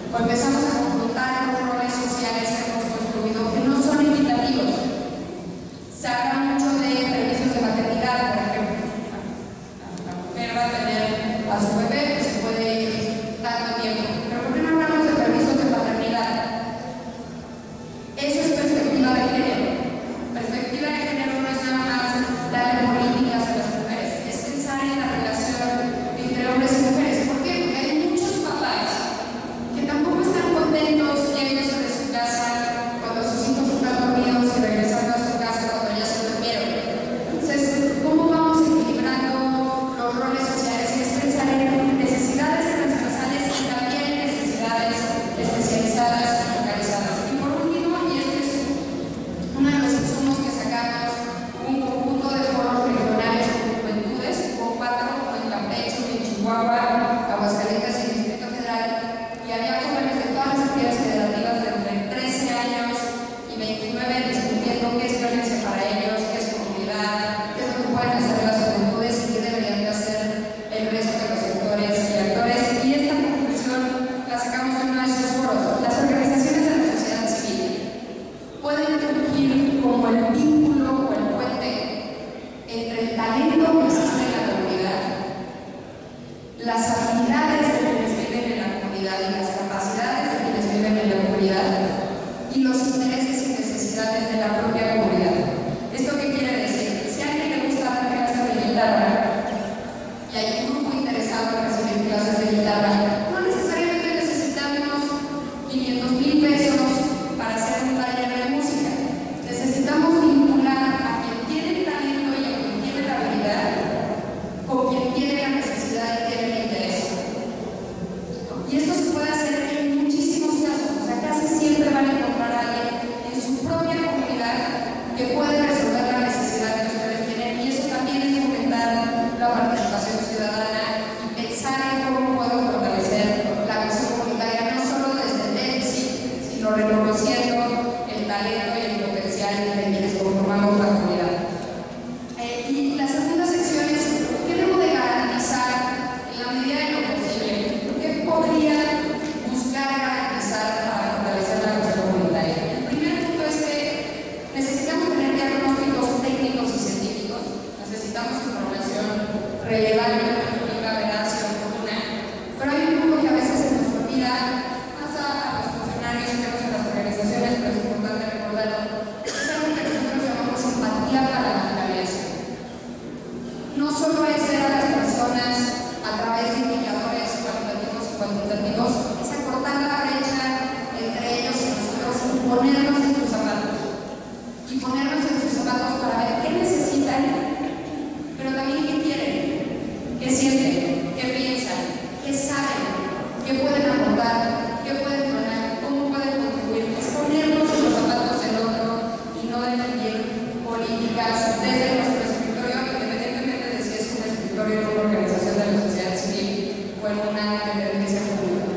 ¿O empezamos a confrontar los roles sociales que hemos construido que no son equitativos? Se habla mucho de permisos de maternidad, por ejemplo. La mujer va a tener a su bebé, pues se puede ir tanto tiempo. Pero ¿por qué no hablamos de permisos de paternidad? Eso es perspectiva de género. Perspectiva de género no es nada más darle políticas a las mujeres, es pensar en la relación entre hombres y mujeres. ¿Por qué? Porque hay muchos papás que tampoco están contentos yéndose de su casa cuando sus hijos están dormidos y regresando a su casa cuando ya se durmieron. Entonces, ¿cómo vamos equilibrando los roles sociales? Y es pensar en necesidades transversales y también necesidades especializadas y focalizadas. Y por último, y este es uno de los insumos que sacamos, un conjunto de foros regionales con juventudes, hubo 4 en Campeche, en Chihuahua, Aguascalientes y el Distrito Federal, y había jóvenes de todas las entidades federativas de entre 13 años y 29 discutiendo qué es violencia para ellos, qué es comunidad, qué es lo que pueden hacer las juventudes y qué deberían de hacer el resto de los sectores y actores. Y esta conclusión la sacamos en uno de esos foros. Las organizaciones de la sociedad civil pueden fungir como el vínculo o el puente entre el talento que existe en la comunidad, las habilidades de quienes viven en la comunidad y las capacidades de quienes viven en la comunidad y los intereses y necesidades de la propia comunidad. ¿Esto qué quiere decir? Si a alguien le gusta dar clases de guitarra y hay un grupo interesado en recibir clases de guitarra, no necesariamente necesitamos 500,000 pesos para hacer un taller de música. Necesitamos vincular a quien tiene el talento y a quien tiene la habilidad con quien tiene la necesidad y tiene el interés. Y esto se puede hacer en muchísimos casos. O sea, casi siempre van a encontrar a alguien en su propia comunidad que puede resolver la necesidad que ustedes tienen. Y eso también es fomentar la participación ciudadana y pensar en cómo puedo fortalecer en una emergencia pública.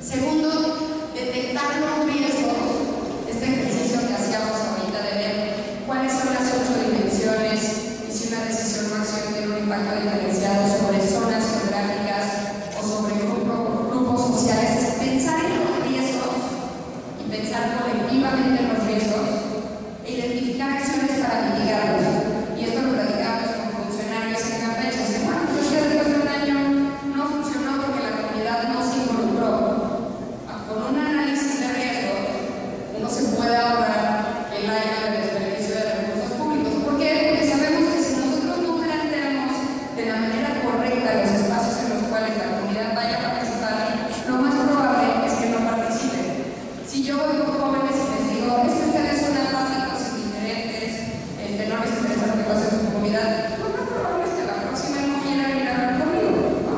Segundo, detectar los riesgos, este ejercicio que hacíamos ahorita de ver cuáles son las 8 dimensiones y si una decisión o acción tiene un impacto diferenciado sobre zonas geográficas o sobre grupos sociales. Pensar en los riesgos y pensar colectivamente en los riesgos e identificar acciones para mitigarlos. Y esto lo platicamos con funcionarios en Campeche. Dicen, bueno, pues que después de un año no funcionó porque la comunidad no se involucró. Con un análisis de riesgo, uno se puede ahorrar el año de desperdicio de recursos públicos. ¿Por qué? Porque sabemos que si nosotros no planteamos de la manera correcta los espacios en los cuales la comunidad vaya a participar, lo más probable es que no participen. Si yo voy con jóvenes y les digo, es que ustedes son apáticos, indiferentes, no les interesa lo que pasa en su comunidad, lo más probable es que la próxima no quieran ir a hablar conmigo, ¿no?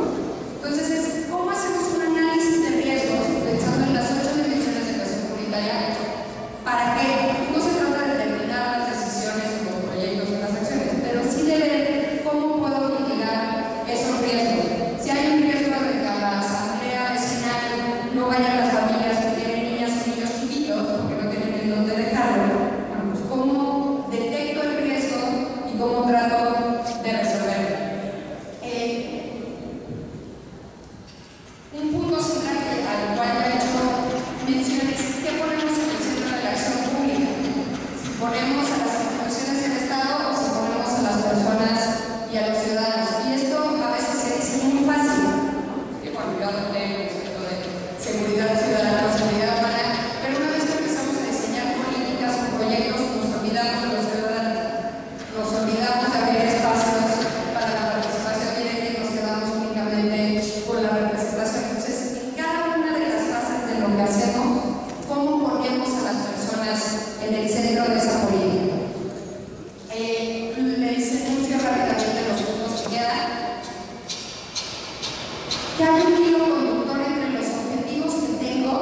Entonces, ¿cómo hacemos un análisis de riesgos pensando en las 8 dimensiones de educación comunitaria? Para que no se trata de determinar las decisiones o los proyectos o las acciones, pero sí de ver cómo puedo mitigar esos riesgos. Si hay un riesgo de que a la asamblea vecinal no vayan las familias que tienen niñas y niños chiquitos porque no tienen en dónde dejarlo, bueno, pues cómo detecto el riesgo y cómo trato de resolverlo. Un punto central al cual ya he hecho mención es qué ponemos en el centro de la acción pública. Si ponemos a las instituciones del Estado o si ponemos a las personas y a los ciudadanos. Y esto a veces se dice muy fácil, ¿no? Que bueno, yo adopté el concepto de seguridad ciudadana o seguridad humana, pero una vez que empezamos a diseñar políticas o proyectos, nos olvidamos de los ciudadanos, nos olvidamos de abrir espacios para la participación directa y nos quedamos únicamente con la representación. Entonces, en cada una de las fases de lo que hacemos, ¿cómo ponemos a las personas en el centro de esa política? Les enuncio rápidamente los puntos que quedan. Que hay un hilo conductor entre los objetivos que tengo,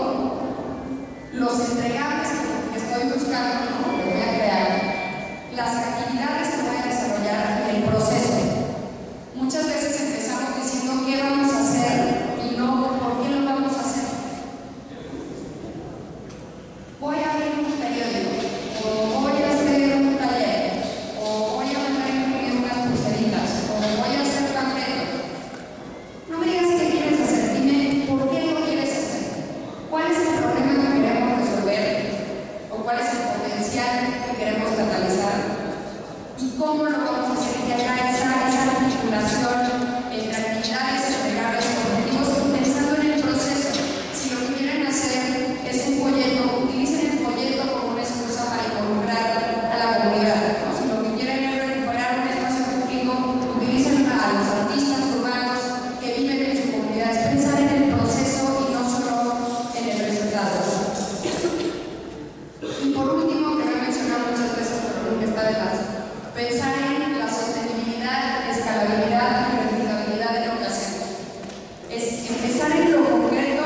los entregables que estoy buscando, ¿no? Que voy a crear, las actividades que voy a desarrollar en el proceso. Muchas veces empezamos diciendo qué vamos a hacer y no por qué lo vamos a hacer. Voy a abrir un periódico, o voy a hacer un taller, o voy a mandar a imprimir unas pulseritas, o voy a hacer panfletos. No me digas qué quieres hacer, dime por qué lo quieres hacer. ¿Cuál es el problema que queremos resolver? ¿O cuál es el potencial que queremos catalizar? ¿Y cómo lo vamos a hacer? Que haya esa articulación entre actividades entregables y objetivos, pensando en el proceso. Si lo que quieren hacer es un folleto, utilicen el folleto como una excusa para involucrar a la comunidad, ¿no? Si lo que quieren es recuperar un espacio público, utilicen a los artistas urbanos que viven en su comunidad. Es pensar en el proceso y no solo en el resultado. Y por último, que lo he mencionado muchas veces, pero nunca está de más, pensar en la sostenibilidad, escalabilidad y replicabilidad de lo que hacemos. Es empezar en lo concreto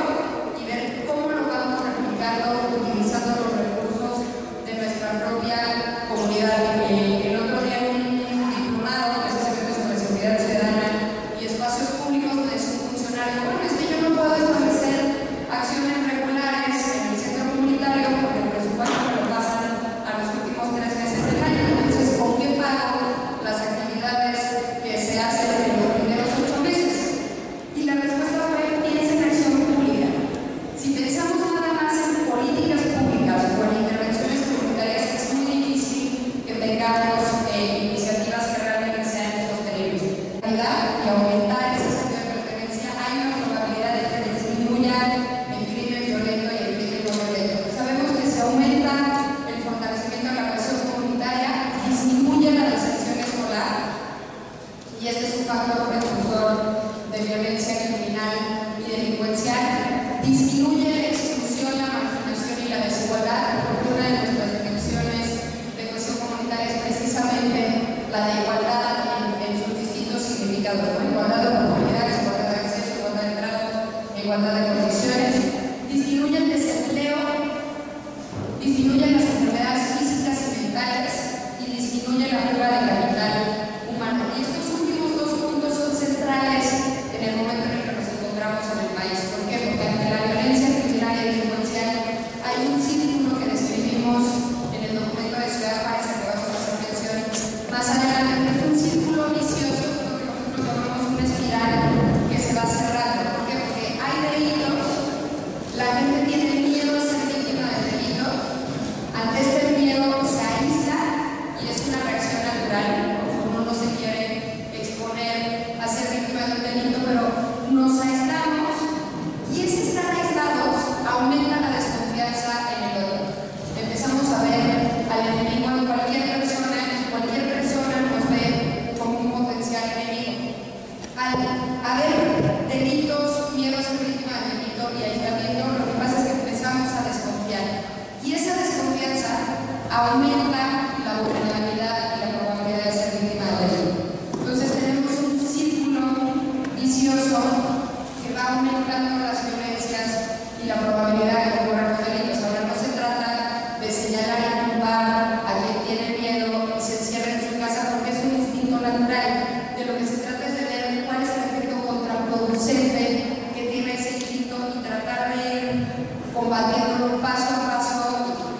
y ver cómo lo vamos replicando utilizando los recursos de nuestra propia comunidad. El otro día un diplomado precisamente sobre seguridad ciudadana y espacios públicos me decía un funcionario, bueno, es que yo no puedo establecer acciones regulares en el centro comunitario porque el presupuesto me lo pasan a los últimos 3 meses del año. Entonces, ¿con qué pago las actividades que se hacen en los primeros 8 meses? Y la respuesta fue, piensa en acción pública. Si pensamos nada más en políticas públicas o en intervenciones comunitarias, es muy difícil que tengamos iniciativas que realmente sean sostenibles. Y aumentar ese sentido de pertenencia, hay una probabilidad de que disminuya el crimen violento y el crimen no violento. Sabemos que si aumenta el fortalecimiento de la cohesión comunitaria, disminuye la deserción escolar, y este es un factor precursor de violencia criminal y delincuencial, disminuye la exclusión, la marginación y la desigualdad, porque una de nuestras dimensiones de cohesión comunitaria es precisamente la de igualdad en sus distintos significados, ¿no? Igualdad de oportunidades, igualdad de acceso, igualdad de trato, igualdad de condiciones. Disminuye el desempleo, disminuye las enfermedades físicas y mentales y disminuye la fuga de capital humano. Y estos últimos 2 puntos son centrales en el momento en el que al haber delitos, miedo a ser víctima de delito y aislamiento, lo que pasa es que empezamos a desconfiar. Y esa desconfianza aumenta la vulnerabilidad y la probabilidad de ser víctima de delito. Entonces tenemos un círculo vicioso que va aumentando las violencias y la probabilidad de que ocurran los delitos. Ahora, no se trata de señalar y culpar a quien tiene miedo y se encierra en su casa porque es un instinto natural. De lo que se trata es de ver cuál es el efecto contraproducente que tiene ese instinto y tratar de ir combatiéndolo paso a paso.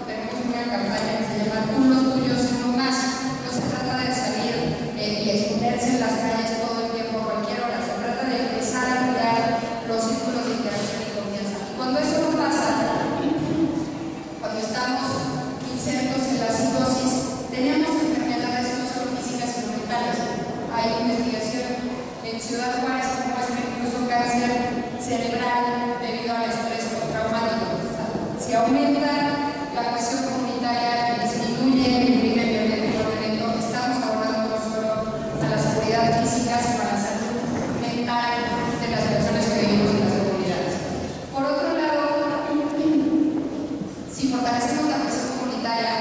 Tenemos una campaña que se llama Tú los tuyos y uno más. No se trata de salir y esconderse en las calles todo el tiempo a cualquier hora. Se trata de empezar a crear los círculos de interacción y confianza. Cuando eso no pasa, cuando estamos insertos en la psicosis, tenemos enfermedades no solo físicas sino mentales. Hay investigación en Ciudad Juárez que muestra incluso cáncer cerebral debido al estrés postraumático. Si aumenta la cohesión comunitaria y disminuye el crimen violento, estamos abordando no solo a la seguridad física, sino a la salud mental de las personas que vivimos en las comunidades. Por otro lado, si fortalecemos la cohesión comunitaria,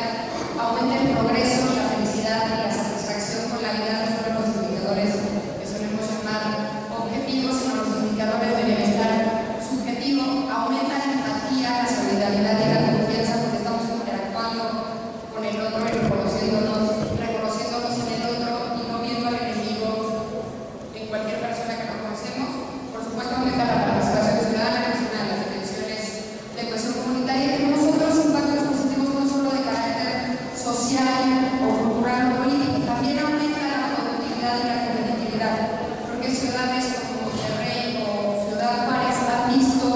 aumenta el progreso, la felicidad y la satisfacción con la vida, no solo los indicadores que solemos llamar objetivos, sino los indicadores de bienestar subjetivo, aumenta la empatía, la solidaridad y la confianza porque estamos interactuando con el otro y reconociéndonos en el otro y no viendo al enemigo en cualquier persona que no conocemos. Por supuesto, aumenta la participación ciudadana, las dimensiones de cohesión comunitaria y tenemos otros impactos positivos no solo de carácter social o cultural o político, también aumenta la productividad y la competitividad, porque ciudades como Monterrey o Ciudad Juárez han visto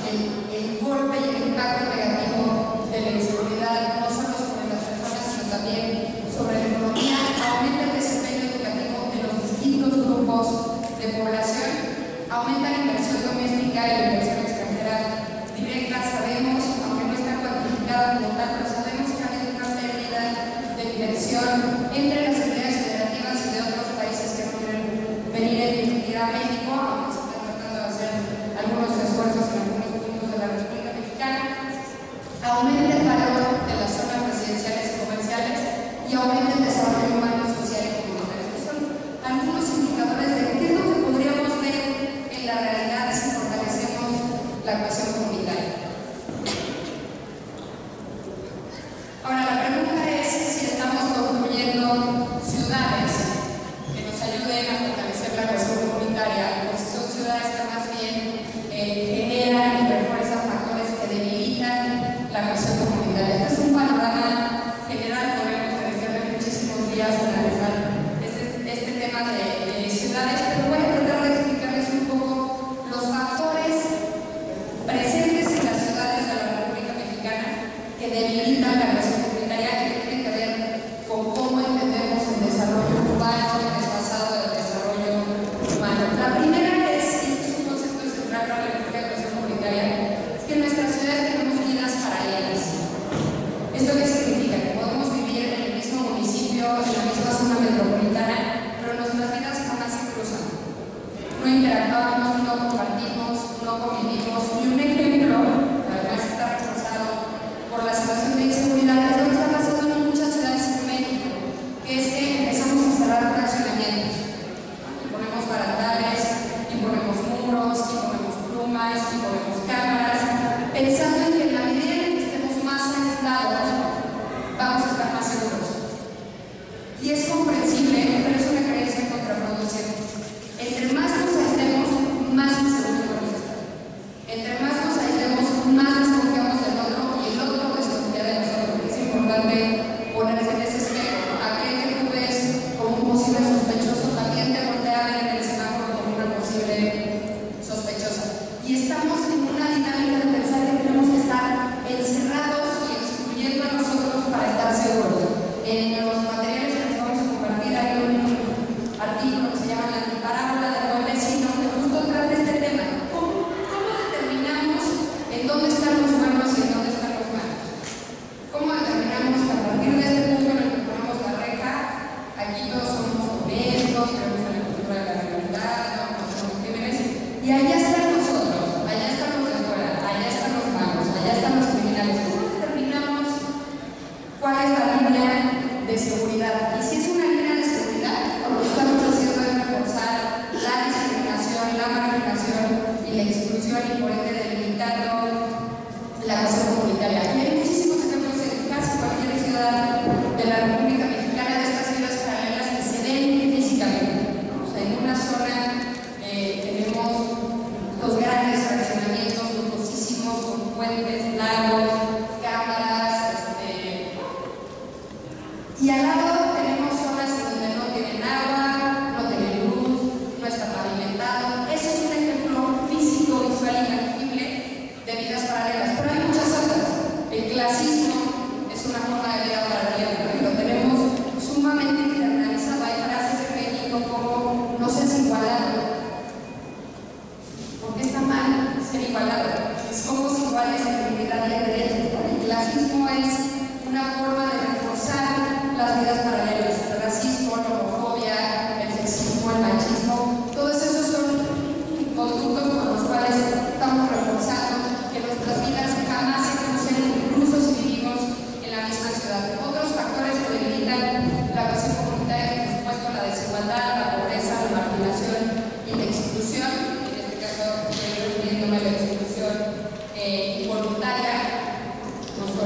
el golpe y el impacto negativo de la inseguridad, no solo sobre las personas, sino también sobre la economía. Aumenta el desempeño educativo de los distintos grupos de población, aumenta la inversión doméstica y la inversión extranjera directa. Sabemos, aunque no está cuantificada como tal, pero sabemos que ha habido una pérdida de inversión entre las entidades federativas y de otros países que no quieren venir a invertir a México, aunque se está tratando de hacer algunos esfuerzos en algunos puntos de la República Mexicana. Aumenta el valor de las zonas residenciales y comerciales y aumenta el desarrollo humano, social y comunitario. Estos son algunos indicadores de qué es lo que podríamos ver en la realidad si fortalecemos la cohesión comunitaria. Ahora, la pregunta es si estamos construyendo ciudades que nos ayuden a fortalecer la cohesión comunitaria, o si son ciudades que más bien generan y refuerzan factores que debilitan la cohesión comunitaria. Este es un panorama general, podemos dedicarle muchísimos días a analizar este tema de ciudades, pero voy a tratar de explicarles un poco los factores presentes en las ciudades de la República Mexicana que debilitan la cohesión comunitaria y que tienen que ver con cómo entendemos el desarrollo urbano, el desfasado del desarrollo humano. La primera es, y este es un concepto central para la cohesión comunitaria, es que en nuestras ciudades tenemos vidas paralelas. ¿Esto qué significa? Que podemos vivir en el mismo municipio, en la misma zona metropolitana, pero nuestras vidas jamás se cruzan. No interactuamos, no compartimos, no convivimos. Y un ejemplo, además está reforzado por la situación de inseguridad, es lo que está pasando en muchas ciudades en México, que es que empezamos a cerrar fraccionamientos. Y ponemos barandales, y ponemos muros, y ponemos plumas, y ponemos cámaras, pensando en que en la medida en que estemos más aislados, vamos a estar más seguros. Y es comprensible, pero es una creencia contraproducente. Entre más nos aislemos, más inseguros vamos a estar. Entre más nos aislemos, más desconfiamos del otro y el otro desconfía de nosotros. Es importante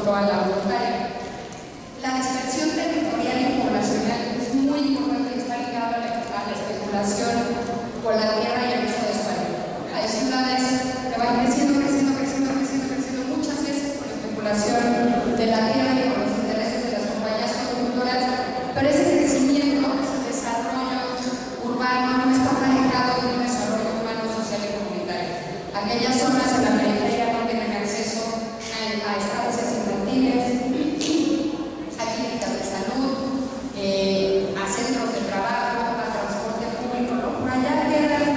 solo a la voluntaria. La dispersión territorial y poblacional es muy importante y está ligada a la especulación con la tierra y el uso de suelo. Hay ciudades que van creciendo muchas veces con la especulación de la tierra y con los intereses de las compañías constructoras, pero ese crecimiento, ese desarrollo urbano no está manejado de un desarrollo humano, social y comunitario. Aquellas zonas en la periferia no tienen acceso a estancias infantiles, a clínicas de salud, a centros de trabajo, a transporte público, ¿no? Por allá quedan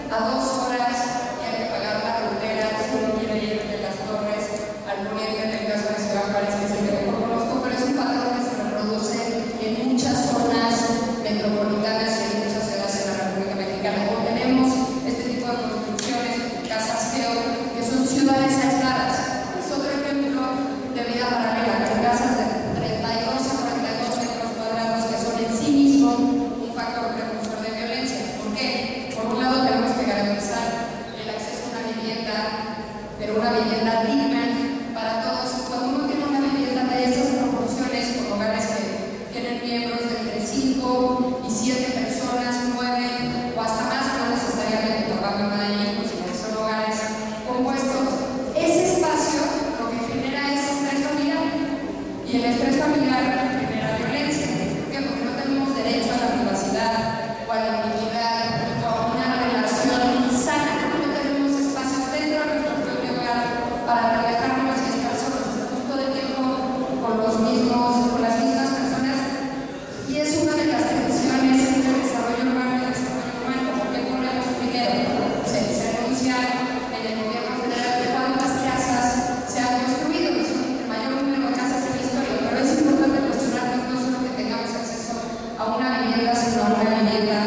a 2 horas y hay que pagar la frontera si uno quiere ir de las Torres al poniente, en el caso de Ciudad Juárez, que es el que mejor conozco, pero es un patrón que se reproduce en muchas zonas metropolitanas y en muchas ciudades en la República Mexicana. O tenemos este tipo de construcciones, casas geo, que son ciudades aisladas. Es otro ejemplo de vida paralela, con casas de 32 a 42 metros cuadrados que son en sí mismo un factor precursor de violencia. ¿Por qué? Por un lado tenemos que garantizar el acceso a una vivienda, pero una vivienda digna para todos. Cuando uno tiene una vivienda de estas proporciones, con hogares que tienen miembros de entre 5 y 7 personas, 9 o hasta más, no necesariamente papá, mamá y hijos, sino que son hogares compuestos, ese espacio lo que genera es estrés familiar, y el estrés familiar genera violencia. ¿Por qué? Porque no tenemos derecho a la privacidad o a la intimidad o a una relación sana. No tenemos espacios dentro de nuestro propio hogar para relajarnos y estar solos. Estamos todo el tiempo con las mismas personas, y es una de las tensiones entre el desarrollo urbano y el desarrollo humano. ¿Por qué ponemos primero? Se anuncia en el gobierno federal de cuántas casas se han construido, que son el mayor número de casas en la historia, pero es importante cuestionarnos no solo que tengamos acceso a una vivienda, sino a una vivienda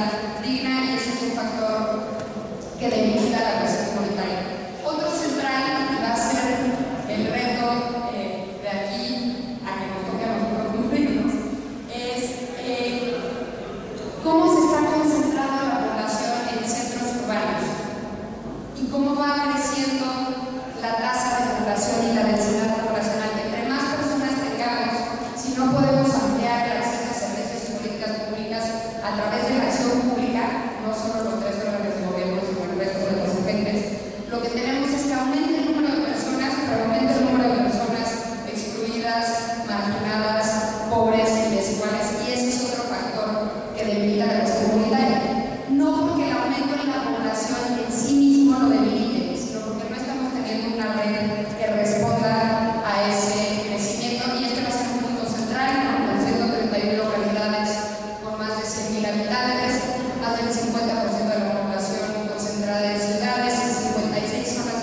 digna, y ese es un factor que debilita la cuestión comunitaria. Otro central va a ser el reto de aquí a que nos toque a nosotros cumplirnos, es cómo se está concentrando la población en centros urbanos y cómo va creciendo la tasa de población y la densidad poblacional. Entre más personas tengamos, si no podemos ampliar el acceso a servicios y políticas públicas a través de la acción pública, no solo los 3 órganos de gobierno, sino el resto de los agentes, lo que tenemos es que aumente el número de personas, pero aumente el número de personas excluidas, marginadas, pobres y desiguales, y ese es otro factor que debilita la cuestión comunitaria. No porque el aumento en la población en sí mismo lo debilite, sino porque no estamos teniendo una red que responda a ese crecimiento, y este va a ser un punto central, ¿no? Con 131 localidades con más de 100,000 habitantes, más del 50% de la población concentrada en ciudades y 56 zonas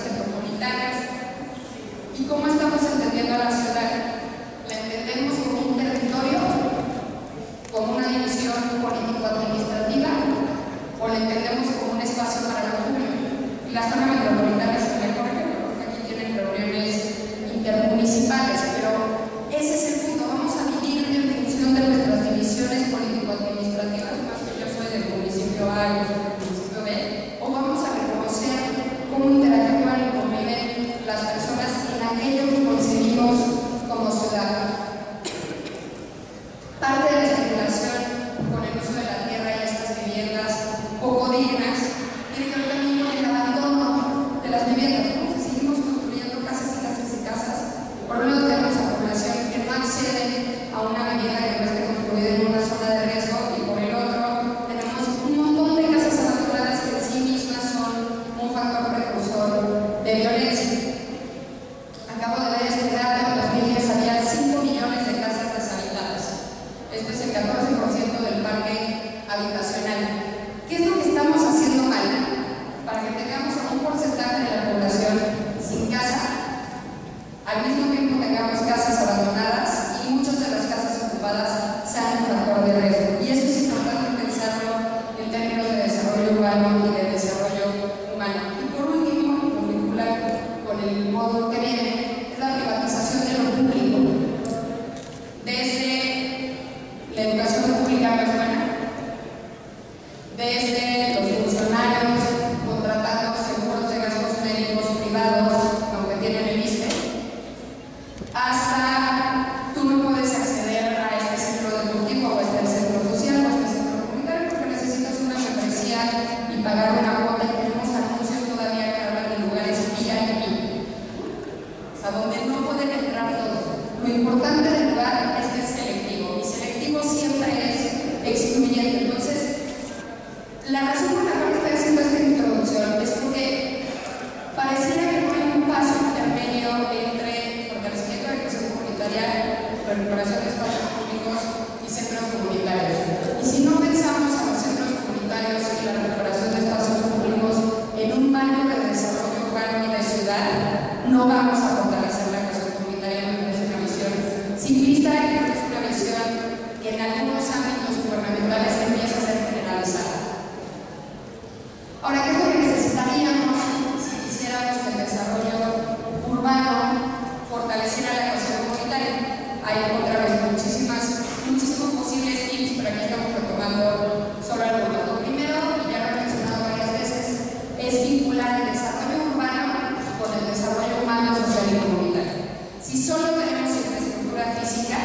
es vincular el desarrollo urbano con el desarrollo humano, social y comunitario. Si solo tenemos infraestructura física,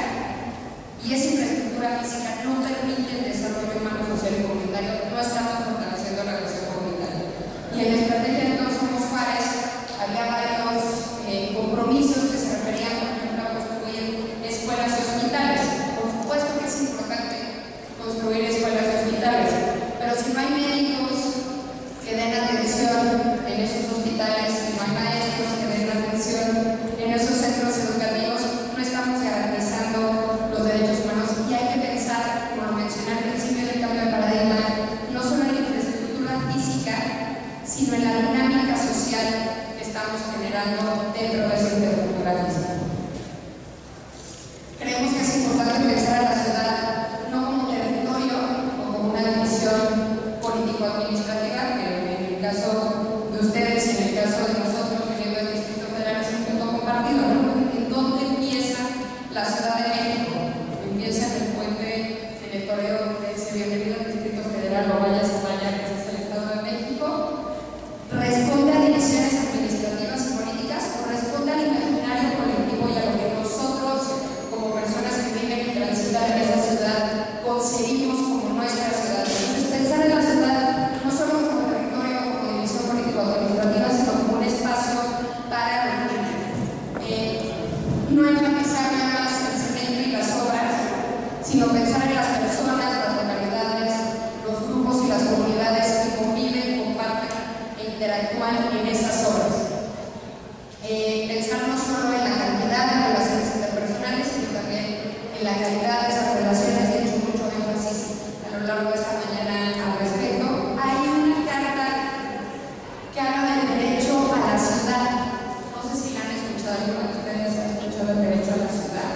y esa infraestructura física no permite el desarrollo humano, social y comunitario, no estamos fortaleciendo la relación comunitaria. Y en la estrategia de Todos Somos Juárez había varios compromisos que se referían, por ejemplo, a construir escuelas y hospitales. Por supuesto que es importante construir escuelas y hospitales, pero si no hay médicos que den atención en esos hospitales, si no hay maestros que den atención en esos centros educativos, no estamos garantizando los derechos humanos. Y hay que pensar, como lo mencioné al principio del cambio de paradigma, no solo en la infraestructura física, sino en la dinámica social que estamos generando dentro de esa infraestructura física. Creemos que es importante pensar a la ciudad no como territorio o como una división político-administrativa, que en el caso de ustedes y en el caso de nosotros, viniendo del Distrito Federal, es un punto compartido, ¿no? ¿En dónde empieza la Ciudad de México? Empieza en el puente en el toreo que dice bienvenido al Distrito Federal, o vaya se vaya, que es el Estado de México. ¿Responde a divisiones administrativas y políticas o responde al imaginario colectivo y a lo que nosotros, como personas que viven y transitan en esa ciudad, concebimos como nuestra ciudad? Entonces, pensar en la ciudad no solo como territorio o como división político-administrativa, sino como un espacio para no enfatizar nada más el cemento y las obras, sino pensar en las personas, las localidades, los grupos y las comunidades que conviven, comparten e interactúan en esas obras. Pensar no solo en la cantidad de relaciones interpersonales, sino también en la calidad de esas relaciones. He hecho mucho énfasis a lo largo de esta mañana al respecto. Hay una carta que habla del derecho a la ciudad. No sé si la han escuchado, alguno de ustedes ha escuchado el derecho a la ciudad.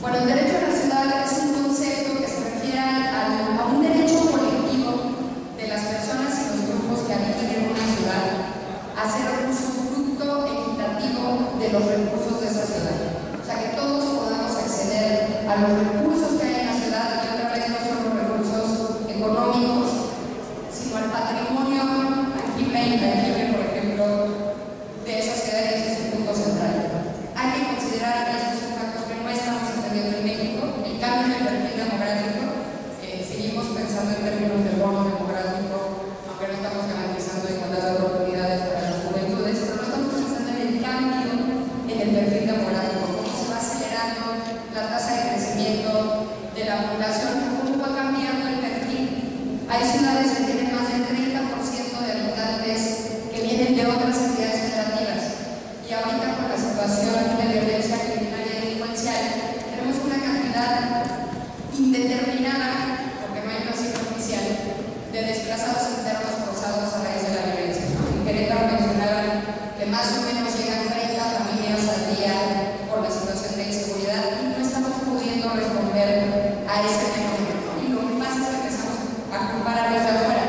Bueno, el derecho a la ciudad es un concepto que se refiere a un derecho colectivo de las personas y los grupos que habitan en una ciudad a hacer un usufructo equitativo de los recursos de esa ciudad. O sea, que todos podamos acceder a los recursos que hay en la ciudad, y otra vez no son los recursos económicos, sino al patrimonio tangible e intangible, por ejemplo, de esa ciudad, y ese es un punto central. Hay que considerar que esto es un factor que no estamos entendiendo en México, el cambio en el perfil demográfico. Seguimos pensando en términos de bono demográfico, aunque no estamos garantizando igualdad de oportunidades para las juventudes, pero no estamos pensando en el cambio en el perfil demográfico, cómo se va acelerando la tasa de crecimiento de la población, cómo va cambiando el perfil. Hay ciudades que tienen más del 30% de habitantes que vienen de otras entidades federativas, y ahorita con la situación de violencia criminal y delincuencial tenemos una cantidad indeterminada, porque no hay una cifra oficial, de desplazados internos forzados a raíz de la violencia. En Querétaro mencionaban que más o menos llegan 30 familias al día por la situación de inseguridad, y no estamos pudiendo responder a ese fenómeno. Y lo que pasa es que empezamos a comparar desde afuera.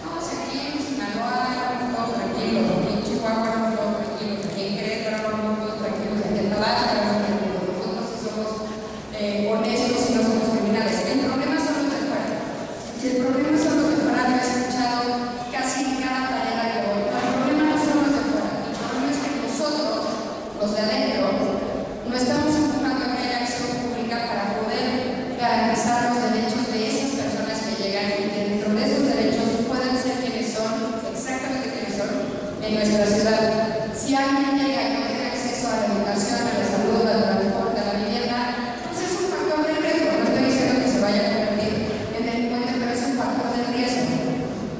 No, si aquí en Sinaloa estamos todos tranquilos, aquí en Chihuahua estamos todos tranquilos, aquí en Querétaro estamos todos tranquilos, aquí en Tabasco estamos tranquilos, nosotros sí somos honestos y no somos criminales. El problema son los de fuera. Y el problema son los de fuera, lo he escuchado casi en cada tarea que voy. El problema no son los de fuera, el problema es que nosotros, los de adentro, no estamos empujando a que haya acción pública para poder garantizar los derechos de esas personas que llegan, y que dentro de esos derechos puedan ser quienes son, exactamente quienes son, en nuestra ciudad. Si alguien llega y no tiene acceso a la educación, a la salud, al transporte, a la vivienda, pues es un factor de riesgo. No estoy diciendo que se vaya a convertir en delincuente, pero es un factor de riesgo.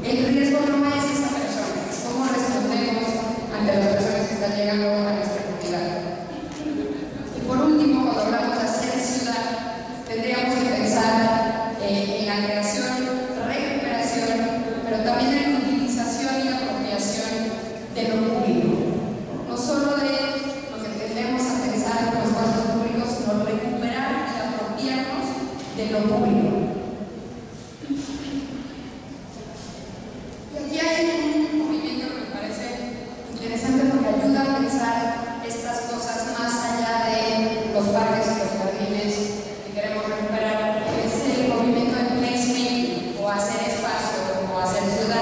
El riesgo no es esa persona, es cómo respondemos ante las personas que están llegando a nuestra comunidad. Y por último, cuando hablamos de hacer ciudad, tendríamos que pensar en la creación, recuperación, pero también en la utilización y apropiación de lo público. No solo de lo que tendemos a pensar en los espacios públicos, sino recuperar y apropiarnos de lo público. Y aquí hay un movimiento que me parece interesante porque ayuda a pensar estas cosas más allá de los parques y los jardines que queremos recuperar. Es el movimiento de placemaking, o hacer espacio, o hacer ciudad.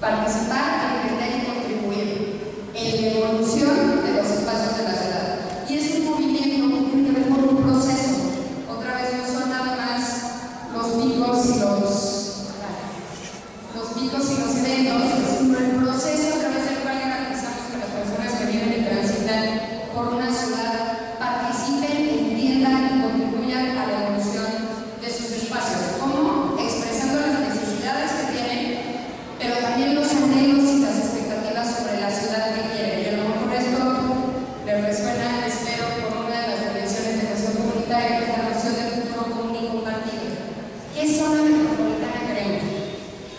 participar, emprender y contribuir en la evolución de los espacios de la ciudad. Y es un movimiento que tiene que ver con un proceso. Otra vez no son nada más los micos y los eventos, sino el proceso a través del cual garantizamos que las personas que viven y transitan por una ciudad participen, entiendan y contribuyan a la evolución de sus espacios. ¿Cómo? Expresando las necesidades que tienen, pero también los anhelos y las expectativas sobre la ciudad que quieren. Y a lo mejor esto les resuena, espero, por una de las dimensiones de gestión comunitaria, que es la noción de futuro común y compartido. ¿Qué zona metropolitana queremos?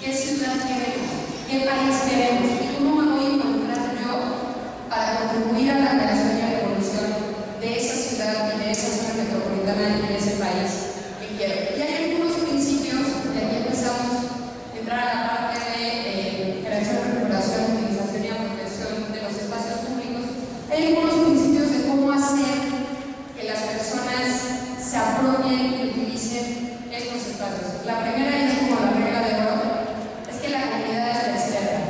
¿Qué ciudad queremos? ¿Qué país queremos? ¿Y cómo me voy a involucrar yo para contribuir a la creación y a la evolución de esa ciudad y de esa zona metropolitana y de ese país que quiero? Y hay algunos principios, y aquí empezamos a entrar a la parte de creación, recuperación, utilización y apropiación de los espacios públicos. Hay algunos principios de cómo hacer que las personas se apropien y utilicen estos espacios. La primera es como la regla de oro, es que la comunidad es la experta.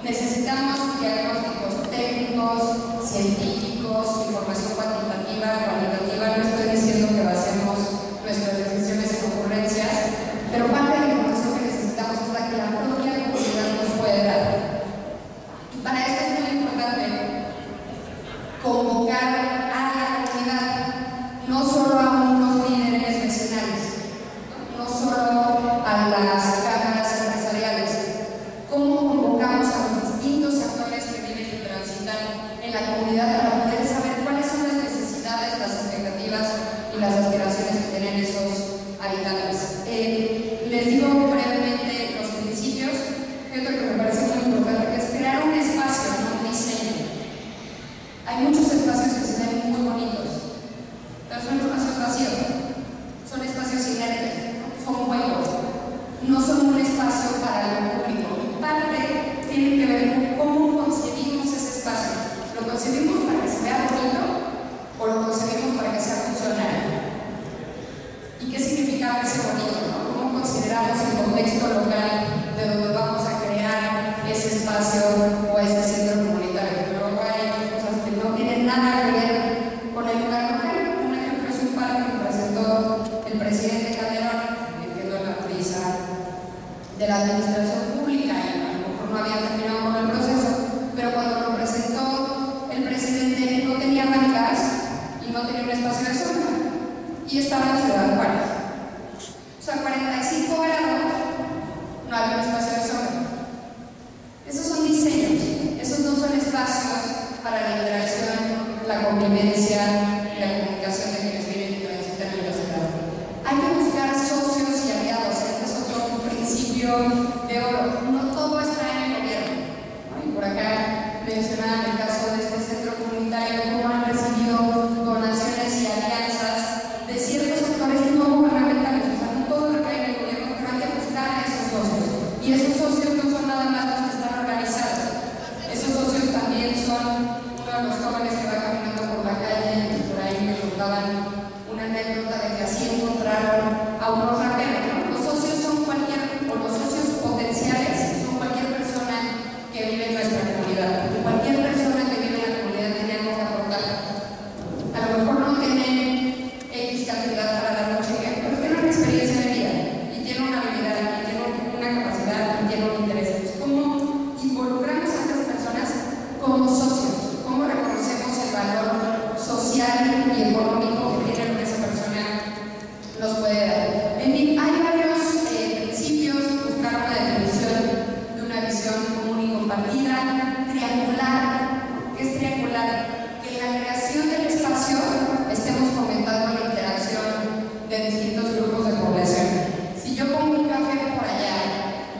Necesitamos diagnósticos técnicos, científicos, información cuantitativa, cualitativa. No estoy diciendo que basemos nuestras decisiones en ocurrencias, pero parte de la información que necesitamos es la que la propia comunidad nos puede dar. Y para esto es muy importante convocar a la comunidad, no solo a unos líderes vecinales, no solo a las cámaras empresariales. ¿Cómo convocamos a los distintos actores que viven y transitan en la comunidad para poder saber cuáles son las necesidades, las expectativas y las aspiraciones que tienen esos habitantes? Les digo brevemente los principios. Hay otro que me parece muy importante, que es crear un espacio, no un diseño. Hay muchos espacios que se ven muy bonitos, pero son espacios vacíos, son espacios inertes, son huecos, no son un espacio para lo público. Parte tiene que ver con cómo concebimos ese espacio. ¿Lo concebimos para que se vea bonito o lo concebimos para que sea funcional? ¿Y qué significa ese bonito? ¿Cómo consideramos el contexto local de donde vamos a crear ese espacio o ese centro comunitario? Luego hay cosas que no tienen nada que ver con el lugar local. Un ejemplo es un parque que presentó el presidente Calderón, entiendo la prisa de la administración pública y a lo mejor no había terminado con el proceso, pero cuando lo presentó el presidente no tenía bancas y no tenía un espacio de sombra y estaba en Ciudad Juárez. O sea, 45 grados no había un espacio de sombra. Esos son diseños, esos no son espacios para la interacción, la convivencia y la comunicación de quienes viven y transitan en la ciudad. Hay que buscar socios y aliados. Este es otro principio de oro. No todo está en el gobierno, ¿no? Y por acá mencionaba el caso de este centro comunitario, cómo han recibido donaciones y alianzas de ciertos sectores no gubernamentales. O sea, no todo lo que hay en el gobierno, pero hay que buscar a esos socios. Y esos socios no son nada más los que están organizados. Esos socios también son uno de los jóvenes que va caminando por la calle y por ahí me contaban una anécdota de que así encontraron a unos raperos, ¿no? Los socios son los socios potenciales son cualquier persona que vive en nuestra comunidad. Y cualquier persona que vive en la comunidad tiene algo que aportar. A lo mejor no tiene X cantidad para dar un cheque, pero tiene una experiencia de vida y tiene una habilidad y tiene una capacidad y tiene un interés. ¿Cómo involucramos a estas personas como socios? ¿Cómo reconocemos el valor social y económico que tiene lo que esa persona nos puede dar? En fin, hay varios principios. Buscar una definición de una visión común y compartida. Triangular. ¿Qué es triangular? Que en la creación del espacio estemos fomentando la interacción de distintos grupos de población. Si yo pongo un café por allá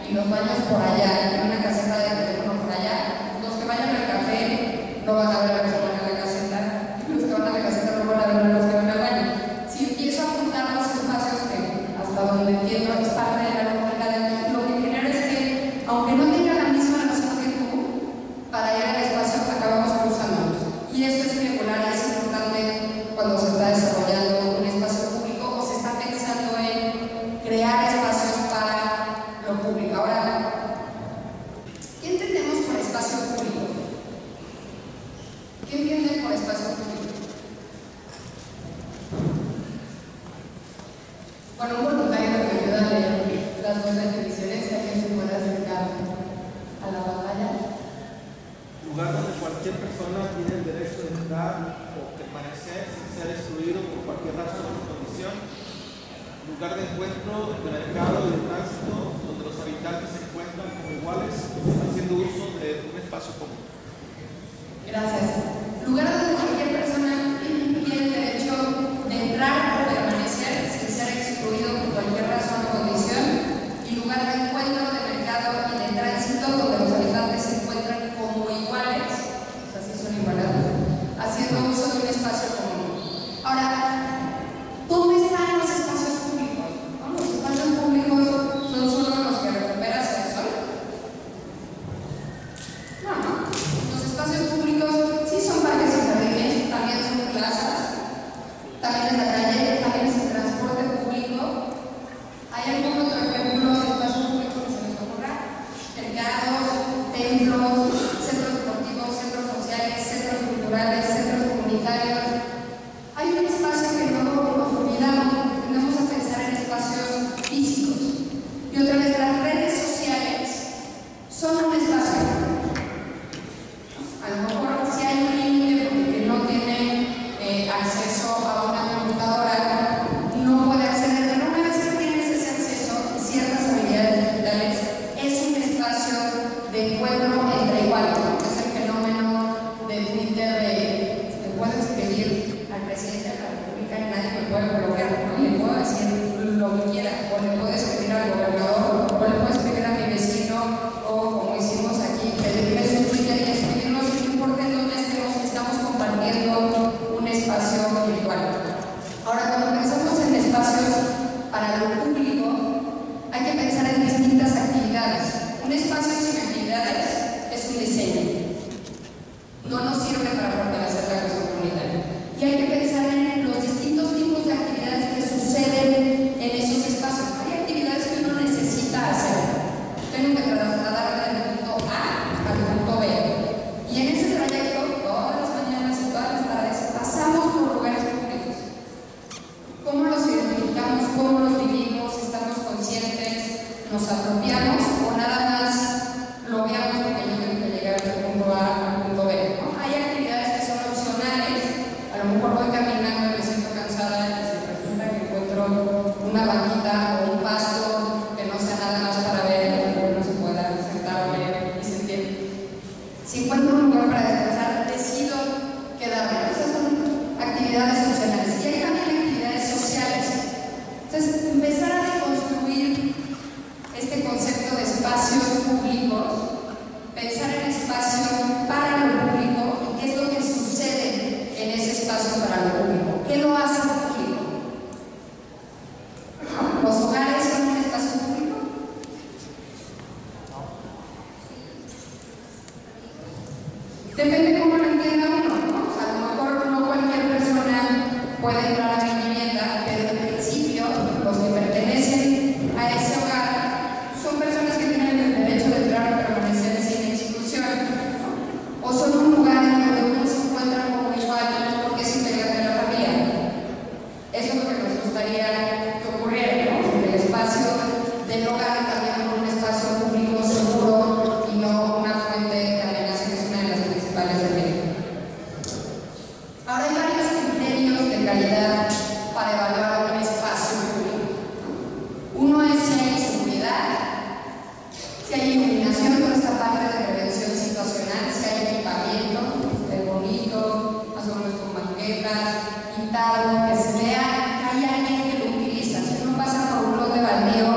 y los baños por allá y una caseta de teléfono por allá, los que vayan al café no van a ver a los que van a la caseta, y los que van a la caseta no van a ver a los que van al baño. Si empiezo a apuntar los espacios, que hasta donde entiendo es parte de la comunidad, lo que genera es que, aunque no tenga la misma razón que tú, para ir al espacio acabamos cruzándonos. Y eso es regular y es importante cuando se está desarrollando un espacio público o se está pensando en crear espacios para lo público. Ahora, lugar de encuentro, de mercado y de tránsito, donde los habitantes se encuentran como iguales, haciendo uso de un espacio común. Gracias. Lugar donde cualquier persona tiene el derecho de entrar o permanecer sin ser excluido por cualquier razón o condición, y lugar de encuentro, de mercado y de tránsito donde los habitantes se encuentran como iguales, o sea, si son igualados, haciendo uso de un espacio común. Ahora, ¿dónde están los espacios públicos? ¿No? Los espacios públicos son solo los que recuperas el sol. No, no. Los espacios públicos sí son parques y jardines, también son plazas, también es la calle, también es el transporte público. ¿Hay algún otro ejemplo de espacio público que se nos ocurra? Mercados, templos, centros deportivos, centros sociales, centros culturales, centros comunitarios. Hay un espacio que no olvidamos, tendemos a pensar en espacios físicos. Y otra vez, las redes sociales son un espacio. A lo mejor si hay un límite porque no tiene acceso a una computadora, no puede acceder, pero una vez que tienes ese acceso, ciertas habilidades digitales, es un espacio de encuentro entre iguales. Es el fenómeno de Twitter de te puedo escribir al presidente de la República y nadie me puede bloquear, ¿no? Le puedo decir lo que quiera, o le puedo escribir al gobernador, o le puedo escribir a mi vecino, o como hicimos aquí, pedirles en Twitter y escribirnos, no importa en dónde estemos, estamos compartiendo un espacio virtual. Ahora, cuando pensamos en espacios para lo público, hay que pensar en distintas actividades. Un espacio sin actividades es un diseño. No nos sirve para fortalecer la cohesión comunitaria. Y hay que pensar en los distintos tipos de actividades que suceden en esos espacios. Hay actividades que uno necesita hacer. Tengo que trasladarme del punto A al punto B. Y en ese trayecto, todas las mañanas y todas las tardes, pasamos por lugares públicos. ¿Cómo los identificamos? ¿Cómo los vivimos? ¿Estamos conscientes? ¿Nos apropiamos? ¿O nada más lo veamos porque yo tengo que llegar del punto A al punto B? ¿No? Hay actividades que son opcionales. A lo mejor voy caminando y me siento cansada y se resulta que encuentro una banquita o un pasto que no sea nada más para ver y que uno se pueda sentar, ver y sentir. Si encuentro un lugar para descansar, decido quedarme. Esas son actividades opcionales. Y hay también actividades sociales. Entonces, empezar a deconstruir este concepto de espacios públicos, pensar en espacio para lo público y qué es lo que sucede en ese espacio para lo público. ¿Qué lo hace público? ¿Los hogares son un espacio público? Depende cómo lo entienda uno, ¿no? O sea, a lo mejor no cualquier persona puede entrar a mi vivienda, pero en principio los que pertenecen a ese hogar son personas que tienen el derecho de entrar y permanecer sin exclusión, ¿no? O son un lugar en donde uno se encuentra como igual porque es integrante de la familia. Eso es lo que nos gustaría que ocurriera, ¿no? El espacio del hogar también como un espacio público seguro y no una fuente de amenaza, que es una de las principales de México. Ahora hay varios criterios de calidad para evaluar un espacio público. Uno es si hay seguridad, si hay iluminación, toda esta parte de prevención situacional, si hay equipamiento, es bonito, más o menos con banquetas, pintado, que se vea que hay alguien que lo utiliza. Si uno pasa por un lote baldío,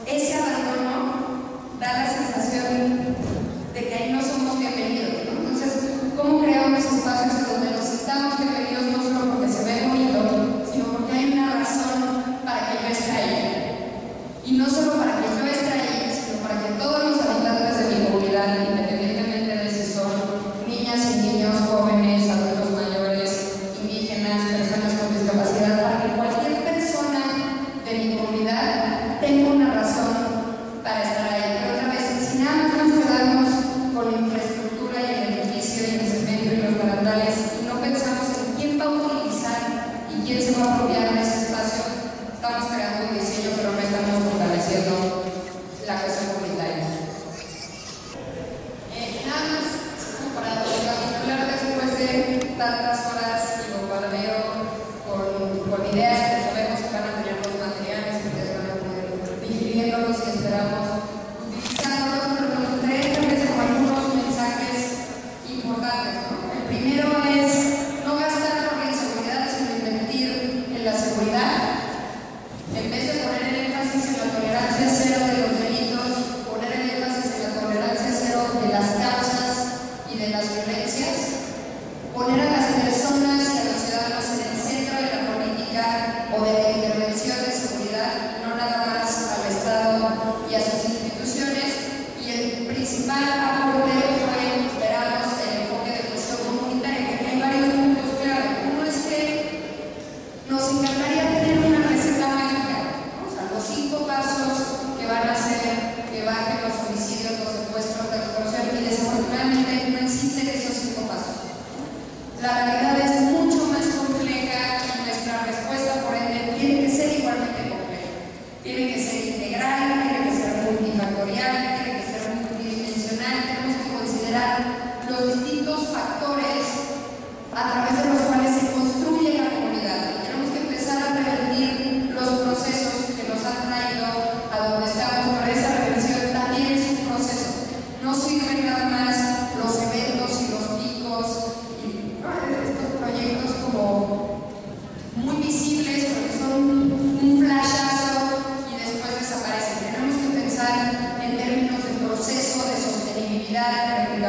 ese abandono da la sensación de que ahí no somos bienvenidos, ¿no? Entonces, ¿cómo creamos espacios en donde nos sintamos bienvenidos no solo porque se ve bonito, sino porque hay una razón para que yo esté ahí? Y no solo para que yo esté ahí, sino para que todos los habitantes de mi comunidad, independientemente de si son niñas y niños, jóvenes, adultos mayores, indígenas, personas con discapacidad, para que cualquier persona de mi comunidad tenga una razón para estar ahí. Pero otra vez, si nada más nos quedamos con la infraestructura y el edificio y el cemento y los barandales y no pensamos en quién va a utilizar y quién se va a apropiar de ese espacio, estamos creando un diseño pero no estamos fortaleciendo la cohesión comunitaria.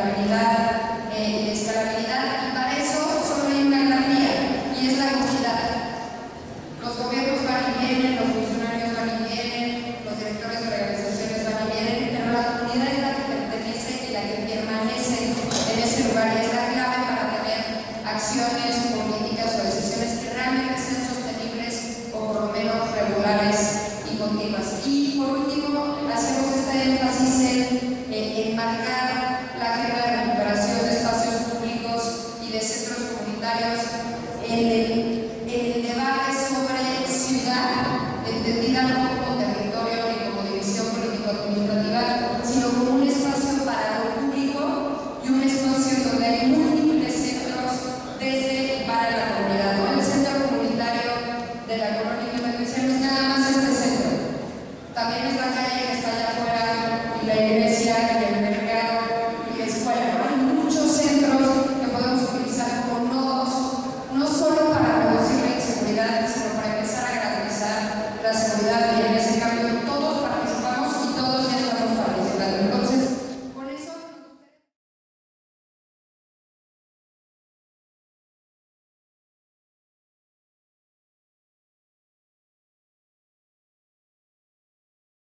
interoperabilidad y de escalabilidad, y para eso solo hay una gran vía, y es la comunidad. Los gobiernos van y vienen, los funcionarios van y vienen, los directores de organizaciones van y vienen, pero la comunidad es la que pertenece y la que permanece en ese lugar, y es la clave para tener acciones, políticas o decisiones que realmente sean sostenibles o por lo menos regulares y continuas. Y por último, hacemos este énfasis en marcar la agenda de recuperación de espacios públicos y de centros comunitarios en el debate sobre ciudad, entendida no como territorio ni como división político-administrativa, sino como un espacio para lo público y un espacio donde hay múltiples centros desde y para la comunidad. ¿No? El centro comunitario de la colonia independencia no es nada más este centro, también es la calle que está allá